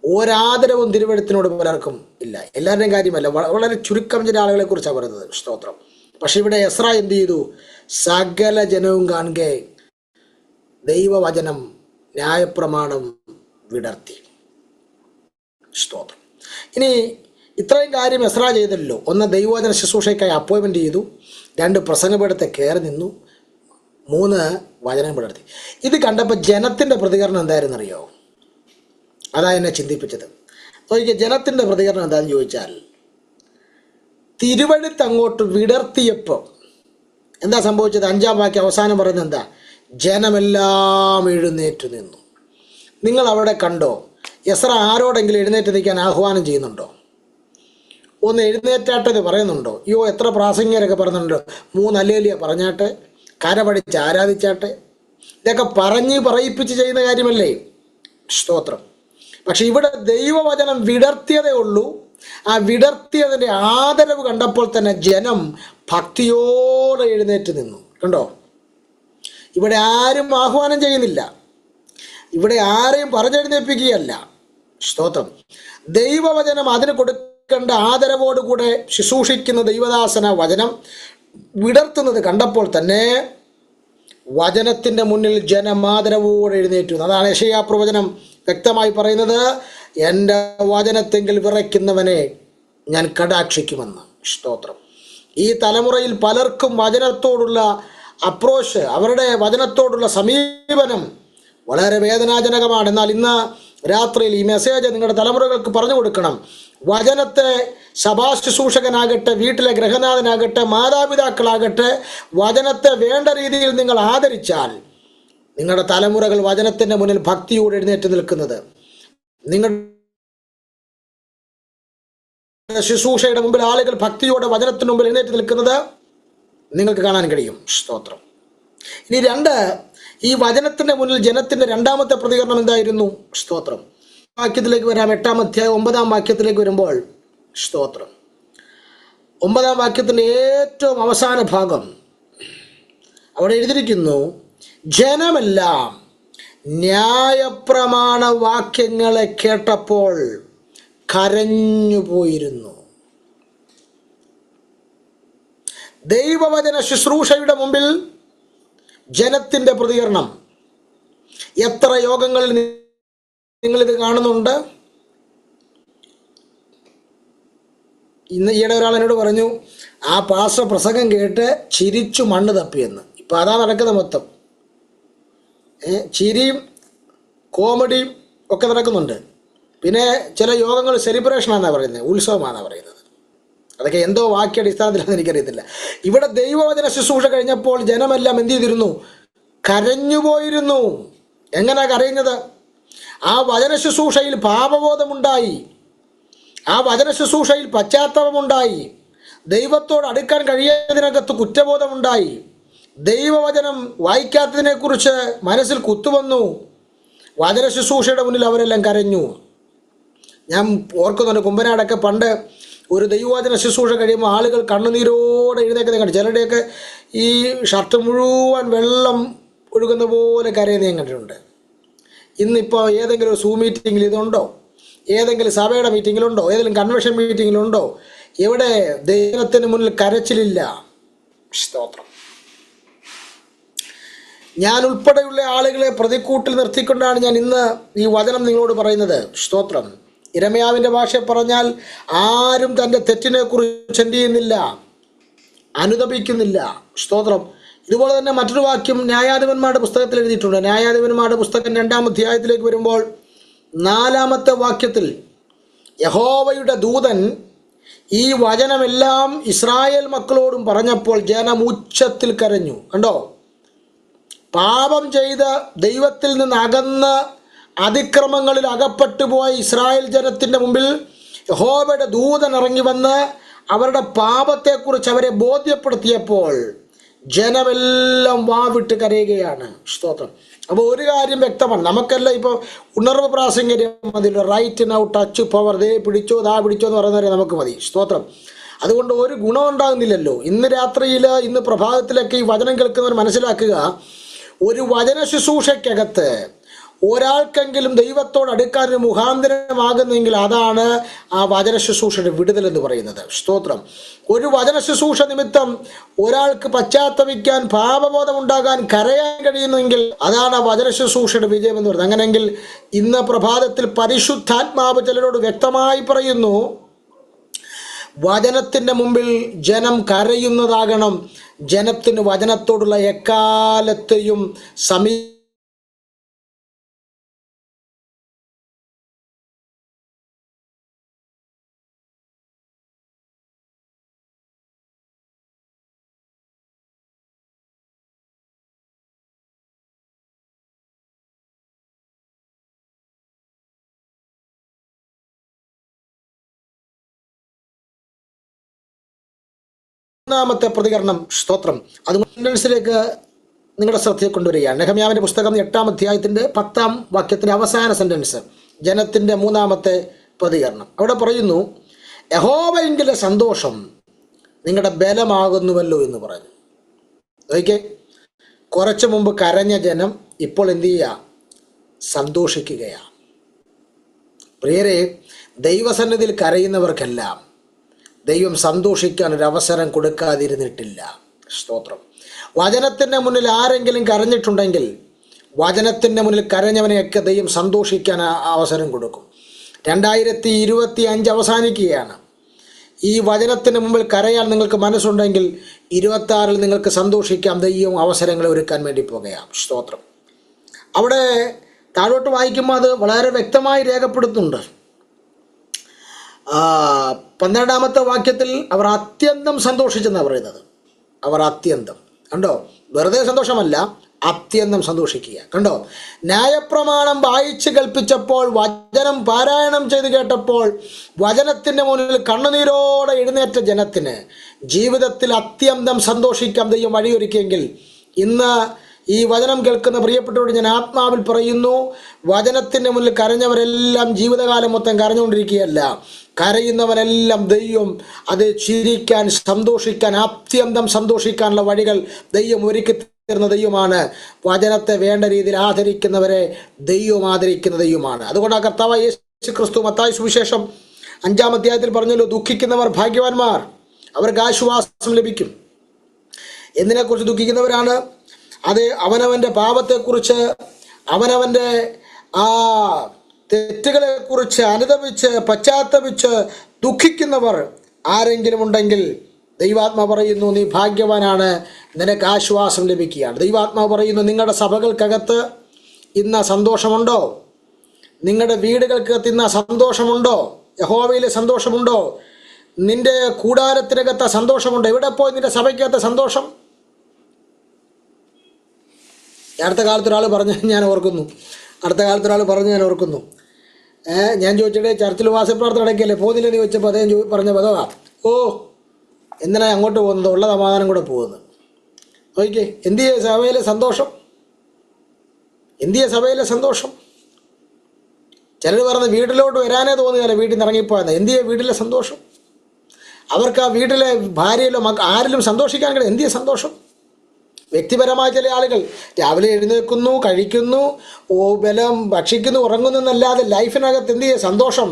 ഒരാദരവും തിരുവഴുത്തിനോട് പലർക്കും ഇല്ല. എല്ലാവരുടെയും കാര്യമല്ല, വളരെ ചുരുക്കം ചില ആളുകളെ കുറിച്ചാണ് പറയുന്നത്. സ്തോത്രം. പക്ഷെ ഇവിടെ എസ്ര എന്ത് ചെയ്തു? സകല ജനവും കാണുക ദൈവവചനം ന്യായപ്രമാണം വിടർത്തി. സ്തോത്രം. ഇനി ഇത്രയും കാര്യം എസ്ര ചെയ്തല്ലോ. 1, ദൈവവചന ശുശ്രൂഷയ്ക്കായി അപ്പോയിൻമെൻറ്റ് ചെയ്തു. 2, പ്രസംഗപീഠത്തെ കയറി നിന്നു. 3, വചനം വിടർത്തി. ഇത് കണ്ടപ്പോൾ ജനത്തിൻ്റെ പ്രതികരണം എന്തായിരുന്നു അറിയോ? അതാ എന്നെ ചിന്തിപ്പിച്ചത്. നോക്കിയ ജനത്തിൻ്റെ പ്രതികരണം എന്താണെന്ന് ചോദിച്ചാൽ, തിരുവഴുത്ത് അങ്ങോട്ട് വിടർത്തിയപ്പോൾ എന്താ സംഭവിച്ചത്? 5-ാം വാക്യം അവസാനം പറയുന്നത് എന്താ? ജനമെല്ലാം എഴുന്നേറ്റ് നിന്നു. നിങ്ങൾ അവിടെ കണ്ടോ? എസ്ര ആരോടെങ്കിലും എഴുന്നേറ്റ് നിൽക്കാൻ ആഹ്വാനം ചെയ്യുന്നുണ്ടോ? ഒന്ന് എഴുന്നേറ്റാട്ടെന്ന് പറയുന്നുണ്ടോ? എത്ര പ്രാസംഗികരൊക്കെ പറയുന്നുണ്ടോ? 3 ഹല്ലേലൂയ പറഞ്ഞാട്ടെ, കരപടിച്ച് ആരാധിച്ചാട്ടെ. ഇതൊക്കെ പറയിപ്പിച്ച് ചെയ്യുന്ന കാര്യമല്ലേ? സ്തോത്രം. പക്ഷെ ഇവിടെ ദൈവവചനം വിടർത്തിയതേ ഉള്ളൂ. ആ വിടർത്തിയതിൻ്റെ ആദരവ് കണ്ടപ്പോൾ തന്നെ ജനം ഭക്തിയോടെ എഴുന്നേറ്റ് നിന്നു. കണ്ടോ? ഇവിടെ ആരും ആഹ്വാനം ചെയ്യുന്നില്ല, ഇവിടെ ആരെയും പറഞ്ഞെഴുന്നേൽപ്പിക്കുകയല്ല. സ്തോത്രം. ദൈവവചനം അതിന് കൊടുക്കേണ്ട ആദരവോടുകൂടെ ശുശ്രൂഷിക്കുന്ന ദൈവദാസന വചനം വിടർത്തുന്നത് കണ്ടപ്പോൾ തന്നെ വചനത്തിൻ്റെ മുന്നിൽ ജനം ആദരവോടെ എഴുന്നേറ്റു. അതാണ് യെശയ്യാ പ്രവചനം വ്യക്തമായി പറയുന്നത്, എൻ്റെ വചനത്തെങ്കിൽ വിറയ്ക്കുന്നവനെ ഞാൻ കടാക്ഷിക്കുമെന്ന്. സ്തോത്രം. ഈ തലമുറയിൽ പലർക്കും വചനത്തോടുള്ള അപ്രോച്ച്, അവരുടെ വചനത്തോടുള്ള സമീപനം വളരെ വേദനാജനകമാണ്. എന്നാൽ ഇന്ന് രാത്രിയിൽ ഈ മെസ്സേജ് നിങ്ങളുടെ തലമുറകൾക്ക് പറഞ്ഞു കൊടുക്കണം. വചനത്തെ സഭാ ശുശ്രൂഷകനാകട്ടെ, വീട്ടിലെ ഗൃഹനാഥനാകട്ടെ, മാതാപിതാക്കളാകട്ടെ, വചനത്തെ വേണ്ട രീതിയിൽ നിങ്ങൾ ആദരിച്ചാൽ നിങ്ങളുടെ തലമുറകൾ വചനത്തിൻ്റെ മുന്നിൽ ഭക്തിയോടെ എഴുന്നേറ്റ് നിൽക്കുന്നത്, നിങ്ങളുടെ ശുശ്രൂഷയുടെ മുമ്പിൽ ആളുകൾ ഭക്തിയോടെ വചനത്തിന് മുമ്പിൽ എഴുന്നേറ്റ് നിൽക്കുന്നത് നിങ്ങൾക്ക് കാണാൻ കഴിയും. സ്തോത്രം. ഇനി 2, ഈ വചനത്തിൻ്റെ മുന്നിൽ ജനത്തിൻ്റെ രണ്ടാമത്തെ പ്രതികരണം എന്തായിരുന്നു? സ്തോത്രം. വാക്യത്തിലേക്ക് വരാം. 8-ാം അധ്യായം 9-ാം വാക്യത്തിലേക്ക് വരുമ്പോൾ സ്തോത്രം, 9-ാം വാക്യത്തിൻ്റെ ഏറ്റവും അവസാന ഭാഗം അവിടെ എഴുതിയിരിക്കുന്നു, ജനമെല്ലാം ന്യായപ്രമാണ വാക്യങ്ങളെ കേട്ടപ്പോൾ കരഞ്ഞുപോയിരുന്നു. ദൈവവചന ശുശ്രൂഷയുടെ മുമ്പിൽ ജനത്തിൻ്റെ പ്രതികരണം. എത്ര യോഗങ്ങളിൽ നിങ്ങളിത് കാണുന്നുണ്ട്? ഇന്ന് ഈയിടെ ഒരാൾ എന്നോട് പറഞ്ഞു, ആ പാസ്റ്റർ പ്രസംഗം കേട്ട് ചിരിച്ചു മണ്ണ് തപ്പിയെന്ന്. ഇപ്പം അതാ നടക്കുന്നത് മൊത്തം. ചിരിയും കോമഡിയും ഒക്കെ നടക്കുന്നുണ്ട്. പിന്നെ ചില യോഗങ്ങൾ സെലിബ്രേഷനാണെന്നാണ് പറയുന്നത്, ഉത്സവമാണെന്നാണ് പറയുന്നത്. അതൊക്കെ എന്തോ വാക്യ അടിസ്ഥാനത്തിലാണെന്ന് എനിക്കറിയത്തില്ല. ഇവിടെ ദൈവവചന ശുശ്രൂഷ കഴിഞ്ഞപ്പോൾ ജനമെല്ലാം എന്ത് ചെയ്തിരുന്നു? കരഞ്ഞുപോയിരുന്നു. എങ്ങനെ കരയുന്നത്? ആ വചന ശുശ്രൂഷയിൽ പാപബോധമുണ്ടായി, ആ വചന ശുശ്രൂഷയിൽ പശ്ചാത്താപമുണ്ടായി, ദൈവത്തോട് അടുക്കാൻ കഴിയാത്തതിനകത്ത് കുറ്റബോധമുണ്ടായി, ദൈവവചനം വായിക്കാത്തതിനെക്കുറിച്ച് മനസ്സിൽ കുത്തുവന്നു. വചന ശുശ്രൂഷയുടെ മുന്നിൽ അവരെല്ലാം കരഞ്ഞു. ഞാൻ ഓർക്കുന്നുണ്ട്, കുമ്പനാടൊക്കെ പണ്ട് ഒരു ദൈവവചന ശുശ്രൂഷ കഴിയുമ്പോൾ ആളുകൾ കണ്ണുനീരോടെ എഴുന്നേക്കുന്നത് കണ്ടു. ചിലരുടെയൊക്കെ ഈ ഷർട്ട് മുഴുവൻ വെള്ളം ഒഴുകുന്ന പോലെ കരയുന്ന ഞാൻ കണ്ടിട്ടുണ്ട്. ഇന്നിപ്പോൾ ഏതെങ്കിലും ഒരു സൂം മീറ്റിങ്ങിൽ ഇതുണ്ടോ? ഏതെങ്കിലും സഭയുടെ മീറ്റിങ്ങിലുണ്ടോ? ഏതെങ്കിലും കൺവെൻഷൻ മീറ്റിങ്ങിലുണ്ടോ? എവിടെ ദൈവത്തിന് മുന്നിൽ കരച്ചിലില്ല? സ്തോത്രം. ഞാൻ ഉൾപ്പെടെയുള്ള ആളുകളെ പ്രതിക്കൂട്ടിൽ നിർത്തിക്കൊണ്ടാണ് ഞാൻ ഇന്ന് ഈ വചനം നിങ്ങളോട് പറയുന്നത്. സ്തോത്രം. യിരെമ്യാവിൻ്റെ ഭാഷ പറഞ്ഞാൽ ആരും തൻ്റെ തെറ്റിനെ കുറിച്ച് എന്ത് ചെയ്യുന്നില്ല, അനുതപിക്കുന്നില്ല. സ്തോത്രം. ഇതുപോലെ തന്നെ മറ്റൊരു വാക്യം ന്യായാധിപന്മാരുടെ പുസ്തകത്തിൽ എഴുതിയിട്ടുണ്ട്. ന്യായാധിപന്മാരുടെ പുസ്തകം 2-ാം അധ്യായത്തിലേക്ക് വരുമ്പോൾ 4-ാമത്തെ വാക്യത്തിൽ, യഹോവയുടെ ദൂതൻ ഈ വചനമെല്ലാം ഇസ്രായേൽ മക്കളോടും പറഞ്ഞപ്പോൾ ജനം ഉച്ചത്തിൽ കരഞ്ഞു. കണ്ടോ? പാപം ചെയ്ത് ദൈവത്തിൽ നിന്ന് അകന്ന് അതിക്രമങ്ങളിൽ അകപ്പെട്ടു പോയ ഇസ്രായേൽ ജനത്തിൻ്റെ മുമ്പിൽ യഹോവയുടെ ദൂതൻ ഇറങ്ങി വന്ന് അവരുടെ പാപത്തെക്കുറിച്ച് അവരെ ബോധ്യപ്പെടുത്തിയപ്പോൾ ജനമെല്ലാം വാവിട്ട് കരയുകയാണ്. സ്തോത്രം. അപ്പോൾ ഒരു കാര്യം വ്യക്തമാണ്, നമുക്കെല്ലാം ഇപ്പോൾ ഉണർവ് പ്രാസംഗികം മതി. റൈറ്റ് നൗ ടച്ച് പവർ, ദേ പിടിച്ചോ ദാ പിടിച്ചോ എന്ന് പറയുന്നവരെ നമുക്ക് മതി. സ്തോത്രം. അതുകൊണ്ട് ഒരു ഗുണം ഉണ്ടാകുന്നില്ലല്ലോ. ഇന്ന് രാത്രിയിൽ, ഇന്ന് പ്രഭാതത്തിലൊക്കെ ഈ വചനം കേൾക്കുന്നവർ മനസ്സിലാക്കുക, ഒരു വചന ശുശ്രൂഷയ്ക്കകത്ത് ഒരാൾക്കെങ്കിലും ദൈവത്തോട് അടുക്കാൻ ഒരു മുഖാന്തരമാകുന്നെങ്കിൽ അതാണ് ആ വചന ശുശ്രൂഷയുടെ വിടുതൽ എന്ന് പറയുന്നത്. സ്തോത്രം. ഒരു വചന ശുശ്രൂഷ നിമിത്തം ഒരാൾക്ക് പശ്ചാത്തപിക്കാൻ, പാപബോധമുണ്ടാകാൻ, കരയാൻ കഴിയുന്നെങ്കിൽ അതാണ് ആ വചന ശുശ്രൂഷയുടെ വിജയം എന്ന് പറയുന്നത്. അങ്ങനെയെങ്കിൽ ഇന്ന് പ്രഭാതത്തിൽ പരിശുദ്ധാത്മാവ് ചിലരോട് വ്യക്തമായി പറയുന്നു, വചനത്തിൻ്റെ മുമ്പിൽ ജനം കരയുന്നതാകണം. ജനത്തിന് വചനത്തോടുള്ള എക്കാലത്തെയും മൂന്നാമത്തെ പ്രതികരണം. സ്തോത്രം. അത് സെന്റൻസിലേക്ക് നിങ്ങളുടെ ശ്രദ്ധയെ കൊണ്ടുവരികയാണ്. നെഹമ്യാവിൻ്റെ പുസ്തകം 8-ാം അധ്യായത്തിൻ്റെ 10-ാം വാക്യത്തിൻ്റെ അവസാന സെന്റൻസ്, ജനത്തിൻ്റെ മൂന്നാമത്തെ പ്രതികരണം. അവിടെ പറയുന്നു, യഹോവയെങ്കിലെ സന്തോഷം നിങ്ങളുടെ ബലമാകുന്നുവല്ലോ എന്ന് പറഞ്ഞു. നോക്കിക്കേ, കുറച്ചു മുമ്പ് കരഞ്ഞ ജനം ഇപ്പോൾ എന്ത് ചെയ്യുക? സന്തോഷിക്കുകയാണ്. പ്രിയരെ, ദൈവസന്നിധിയിൽ കരയുന്നവർക്കെല്ലാം ദൈവം സന്തോഷിക്കാൻ ഒരു അവസരം കൊടുക്കാതിരുന്നിട്ടില്ല. സ്തോത്രം. വചനത്തിൻ്റെ മുന്നിൽ ആരെങ്കിലും കരഞ്ഞിട്ടുണ്ടെങ്കിൽ വചനത്തിൻ്റെ മുന്നിൽ കരഞ്ഞവനെയൊക്കെ ദൈവം സന്തോഷിക്കാൻ അവസരം കൊടുക്കും. 2025 അവസാനിക്കുകയാണ്. ഈ വചനത്തിന് മുമ്പിൽ കരയാൻ നിങ്ങൾക്ക് മനസ്സുണ്ടെങ്കിൽ 26-ൽ നിങ്ങൾക്ക് സന്തോഷിക്കാം. ദൈവം അവസരങ്ങളെ ഒരുക്കാൻ വേണ്ടി പോകുകയാണ്. സ്തോത്രം. അവിടെ താഴോട്ട് വായിക്കുമ്പോൾ അത് വളരെ വ്യക്തമായി രേഖപ്പെടുത്തുന്നുണ്ട്. 12-ാമത്തെ വാക്യത്തിൽ അവർ അത്യന്തം സന്തോഷിച്ചെന്നാണ് പറയുന്നത്. അവർ അത്യന്തം, കണ്ടോ? വെറുതെ സന്തോഷമല്ല, അത്യന്തം സന്തോഷിക്കുക. കണ്ടോ? ന്യായപ്രമാണം വായിച്ച് കൽപ്പിച്ചപ്പോൾ, വചനം പാരായണം ചെയ്ത് കേട്ടപ്പോൾ, വചനത്തിൻ്റെ മുന്നിൽ കണ്ണുനീരോടെ എഴുന്നേറ്റ ജനത്തിന് ജീവിതത്തിൽ അത്യന്തം സന്തോഷിക്കാൻ ദൈവം വഴിയൊരുക്കിയെങ്കിൽ ഇന്ന് ഈ വചനം കേൾക്കുന്ന പ്രിയപ്പെട്ടവരോട് ഞാൻ ആത്മാവിൽ പറയുന്നു, വചനത്തിൻ്റെ മുന്നിൽ കരഞ്ഞവരെല്ലാം ജീവിതകാലം മൊത്തം കരഞ്ഞുകൊണ്ടിരിക്കുകയല്ല. കരയുന്നവനെല്ലാം ദൈവം അത് ചിരിക്കാൻ, സന്തോഷിക്കാൻ, അത്യന്തം സന്തോഷിക്കാനുള്ള വഴികൾ ദൈവം ഒരുക്കി തരുന്ന ദൈവമാണ്. വചനത്തെ വേണ്ട രീതിയിൽ ആദരിക്കുന്നവരെ ദൈവം ആദരിക്കുന്ന ദൈവമാണ്. അതുകൊണ്ടാണ് കർത്താവായ യേശു ക്രിസ്തു മത്തായി സുവിശേഷം 5-ാം അധ്യായത്തിൽ പറഞ്ഞല്ലോ, ദുഃഖിക്കുന്നവർ ഭാഗ്യവാന്മാർ, അവർക്ക് ആശ്വാസം ലഭിക്കും. എന്തിനെക്കുറിച്ച് ദുഃഖിക്കുന്നവരാണ്? അത് അവനവൻ്റെ പാപത്തെക്കുറിച്ച്, അവനവൻ്റെ ആ തെറ്റുകളെക്കുറിച്ച് അനുതപിച്ച് പശ്ചാത്തപിച്ച് ദുഃഖിക്കുന്നവർ ആരെങ്കിലും ഉണ്ടെങ്കിൽ ദൈവാത്മാവ് പറയുന്നു, നീ ഭാഗ്യവാനാണ്, നിനക്ക് ആശ്വാസം ലഭിക്കുകയാണ്. ദൈവാത്മാവ് പറയുന്നു, നിങ്ങളുടെ സഭകൾക്കകത്ത് ഇന്ന് സന്തോഷമുണ്ടോ? നിങ്ങളുടെ വീടുകൾക്കകത്ത് ഇന്ന് സന്തോഷമുണ്ടോ? യഹോവയിലെ സന്തോഷമുണ്ടോ? നിന്റെ കൂടാരത്തിനകത്ത് സന്തോഷമുണ്ടോ? എവിടെ പോയി നിന്റെ സഭയ്ക്കകത്ത് സന്തോഷം? അടുത്ത കാലത്ത് ഒരാൾ പറഞ്ഞ് ഞാൻ ഓർക്കുന്നു, ഞാൻ ചോദിച്ചിട്ട് ചർച്ചിൽ വാസപ്രാർത്ഥന ഇടയ്ക്കല്ലേ പോകുന്നില്ലെന്ന് ചോദിച്ചപ്പോൾ അദ്ദേഹം പറഞ്ഞ പദവാ, ഓ എന്തിനാ അങ്ങോട്ട് പോകുന്നത്, ഉള്ള സമാധാനം കൂടെ പോകുന്നത്. നോക്കിക്കേ, എന്തിയെ സഭയിലെ സന്തോഷം, എന്തിയെ സഭയിലെ സന്തോഷം. ചിലർ പറഞ്ഞ് വീട്ടിലോട്ട് വരാനേ തോന്നുകയല്ല, വീട്ടിൽ നിന്ന് ഇറങ്ങിപ്പോയെന്ന്. എന്തിയെ വീട്ടിലെ സന്തോഷം? അവർക്ക് ആ വീട്ടിലെ ഭാര്യയിലോ ആരിലും സന്തോഷിക്കാൻ കഴിയും. എന്തിയെ സന്തോഷം? വ്യക്തിപരമായ ചില ആളുകൾ രാവിലെ എഴുന്നേൽക്കുന്നു, കഴിക്കുന്നു, ബലം ഭക്ഷിക്കുന്നു, ഉറങ്ങുന്നു എന്നല്ലാതെ ലൈഫിനകത്ത് എന്ത് ചെയ്യും? സന്തോഷം.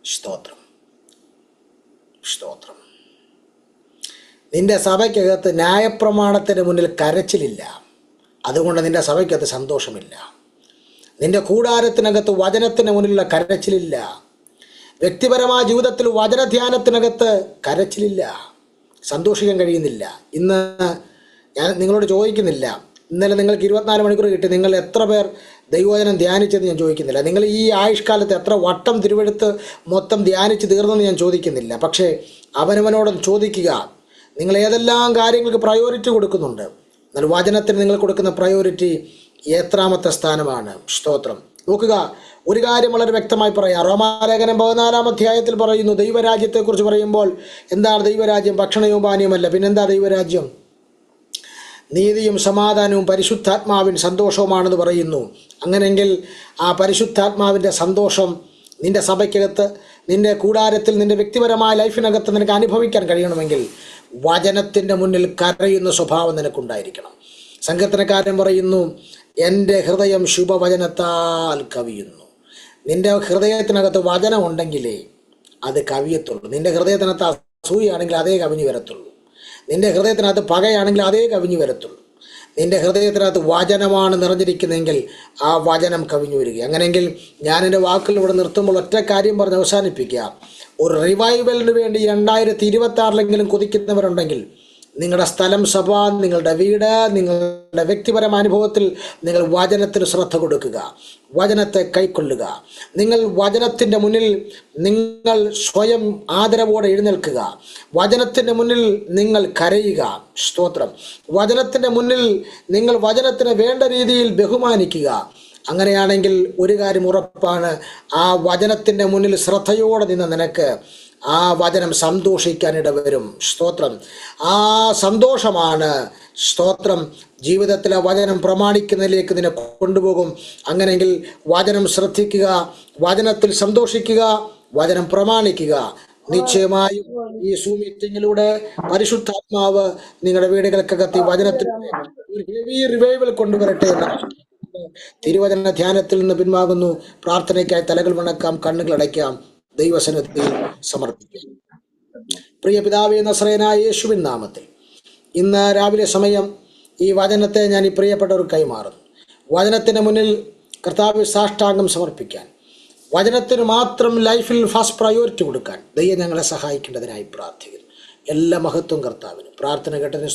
സ്തോത്രം, സ്തോത്രം. നിന്റെ സഭയ്ക്കകത്ത് ന്യായപ്രമാണത്തിന് മുന്നിൽ കരച്ചിലില്ല, അതുകൊണ്ട് നിന്റെ സഭയ്ക്കകത്ത് സന്തോഷമില്ല. നിന്റെ കൂടാരത്തിനകത്ത് വചനത്തിന് മുന്നിലുള്ള കരച്ചിലില്ല. വ്യക്തിപരമായ ജീവിതത്തിൽ വചനധ്യാനത്തിനകത്ത് കരച്ചിലില്ല, സന്തോഷിക്കാൻ കഴിയുന്നില്ല. ഇന്ന് ഞാൻ നിങ്ങളോട് ചോദിക്കുന്നില്ല, ഇന്നലെ നിങ്ങൾക്ക് 24 മണിക്കൂർ കിട്ടി, നിങ്ങൾ എത്ര പേർ ദൈവവചനം ധ്യാനിച്ചെന്ന് ഞാൻ ചോദിക്കുന്നില്ല. നിങ്ങൾ ഈ ആയുഷ്കാലത്ത് എത്ര വട്ടം തിരുവെടുത്ത് മൊത്തം ധ്യാനിച്ച് തീർന്നെന്ന് ഞാൻ ചോദിക്കുന്നില്ല. പക്ഷേ അവനവനോട് ചോദിക്കുക, നിങ്ങൾ ഏതെല്ലാം കാര്യങ്ങൾക്ക് പ്രയോറിറ്റി കൊടുക്കുന്നുണ്ട്. എന്നാൽ വചനത്തിന് നിങ്ങൾ കൊടുക്കുന്ന പ്രയോറിറ്റി എത്രാമത്തെ സ്ഥാനമാണ്? സ്തോത്രം. നോക്കുക, ഒരു കാര്യം വളരെ വ്യക്തമായി പറയാം. റോമാലേഖനം 14-ാം അധ്യായത്തിൽ പറയുന്നു, ദൈവരാജ്യത്തെക്കുറിച്ച് പറയുമ്പോൾ എന്താണ് ദൈവരാജ്യം? ഭക്ഷണവും പാനീയമല്ല. പിന്നെന്താ ദൈവരാജ്യം? നീതിയും സമാധാനവും പരിശുദ്ധാത്മാവിൻ സന്തോഷവുമാണെന്ന് പറയുന്നു. അങ്ങനെയെങ്കിൽ ആ പരിശുദ്ധാത്മാവിൻ്റെ സന്തോഷം നിൻ്റെ സഭയ്ക്കകത്ത്, നിൻ്റെ കൂടാരത്തിൽ, നിൻ്റെ വ്യക്തിപരമായ ലൈഫിനകത്ത് നിനക്ക് അനുഭവിക്കാൻ കഴിയണമെങ്കിൽ വചനത്തിൻ്റെ മുന്നിൽ കരയുന്ന സ്വഭാവം നിനക്കുണ്ടായിരിക്കണം. സങ്കീർത്തനക്കാരൻ പറയുന്നു, എൻ്റെ ഹൃദയം ശുഭവചനത്താൽ കവിയുന്നു. നിൻ്റെ ഹൃദയത്തിനകത്ത് വചനം ഉണ്ടെങ്കിലേ അത് കവിയത്തുള്ളൂ. നിൻ്റെ ഹൃദയത്തിനകത്ത് അസൂയാണെങ്കിൽ അതേ കവിഞ്ഞു വരത്തുള്ളൂ. നിൻ്റെ ഹൃദയത്തിനകത്ത് പകയാണെങ്കിൽ അതേ കവിഞ്ഞു വരത്തുള്ളൂ. നിൻ്റെ ഹൃദയത്തിനകത്ത് വചനമാണ് നിറഞ്ഞിരിക്കുന്നതെങ്കിൽ ആ വചനം കവിഞ്ഞു വരിക. അങ്ങനെയെങ്കിൽ ഞാൻ എൻ്റെ വാക്കുകൾ ഇവിടെ നിർത്തുമ്പോൾ ഒറ്റ കാര്യം പറഞ്ഞ് അവസാനിപ്പിക്കുക. ഒരു റിവൈവലിന് വേണ്ടി 2026 കൊതിക്കുന്നവരുണ്ടെങ്കിൽ നിങ്ങളുടെ സ്ഥലം, സഭ, നിങ്ങളുടെ വീട്, നിങ്ങളുടെ വ്യക്തിപരമായ അനുഭവത്തിൽ നിങ്ങൾ വചനത്തിന് ശ്രദ്ധ കൊടുക്കുക, വചനത്തെ കൈക്കൊള്ളുക. നിങ്ങൾ വചനത്തിൻ്റെ മുന്നിൽ നിങ്ങൾ സ്വയം ആദരവോടെ എഴുന്നേൽക്കുക. വചനത്തിൻ്റെ മുന്നിൽ നിങ്ങൾ കരയുക. സ്തോത്രം. വചനത്തിൻ്റെ മുന്നിൽ നിങ്ങൾ വചനത്തിന് വേണ്ട രീതിയിൽ ബഹുമാനിക്കുക. അങ്ങനെയാണെങ്കിൽ ഒരു കാര്യം ഉറപ്പാണ്, ആ വചനത്തിൻ്റെ മുന്നിൽ ശ്രദ്ധയോടെ നിന്ന് നിനക്ക് ആ വചനം സന്തോഷിക്കാനിട വരും. സ്തോത്രം. ആ സന്തോഷമാണ്, സ്തോത്രം, ജീവിതത്തിലെ വചനം പ്രമാണിക്കുന്നതിലേക്ക് നിന്നെ കൊണ്ടുപോകും. അങ്ങനെയെങ്കിൽ വചനം ശ്രദ്ധിക്കുക, വചനത്തിൽ സന്തോഷിക്കുക, വചനം പ്രമാണിക്കുക. നിശ്ചയമായും ഈ സൂം മീറ്റിങ്ങിലൂടെ പരിശുദ്ധാത്മാവ് നിങ്ങളുടെ വീടുകൾക്കകത്ത് വചനത്തിൽ ഒരു ഹെവി റിവൈവൽ കൊണ്ടുവരട്ടെ. തിരുവചന ധ്യാനത്തിൽ നിന്ന് പിൻവാങ്ങുന്നു. പ്രാർത്ഥനയ്ക്കായി തലകൾ വണക്കാം, കണ്ണുകൾ അടയ്ക്കാം, ദൈവസന്നിധിയിൽ സമർപ്പിക്കാം. പ്രിയ പിതാവേ, നസറേയനായ യേശുവിൻ നാമത്തിൽ ഇന്ന് രാവിലെ സമയം ഈ വചനത്തെ ഞാൻ ഈ പ്രിയപ്പെട്ടവർ കൈമാറുന്നു. വചനത്തിന് മുന്നിൽ കർത്താവ് സാഷ്ടാംഗം സമർപ്പിക്കാൻ, വചനത്തിന് മാത്രം ലൈഫിൽ ഫസ്റ്റ് പ്രയോറിറ്റി കൊടുക്കാൻ ദൈവം ഞങ്ങളെ സഹായിക്കേണ്ടതിനായി പ്രാർത്ഥിക്കുന്നു. എല്ലാ മഹത്വം കർത്താവിന്. പ്രാർത്ഥന കേട്ടതിന്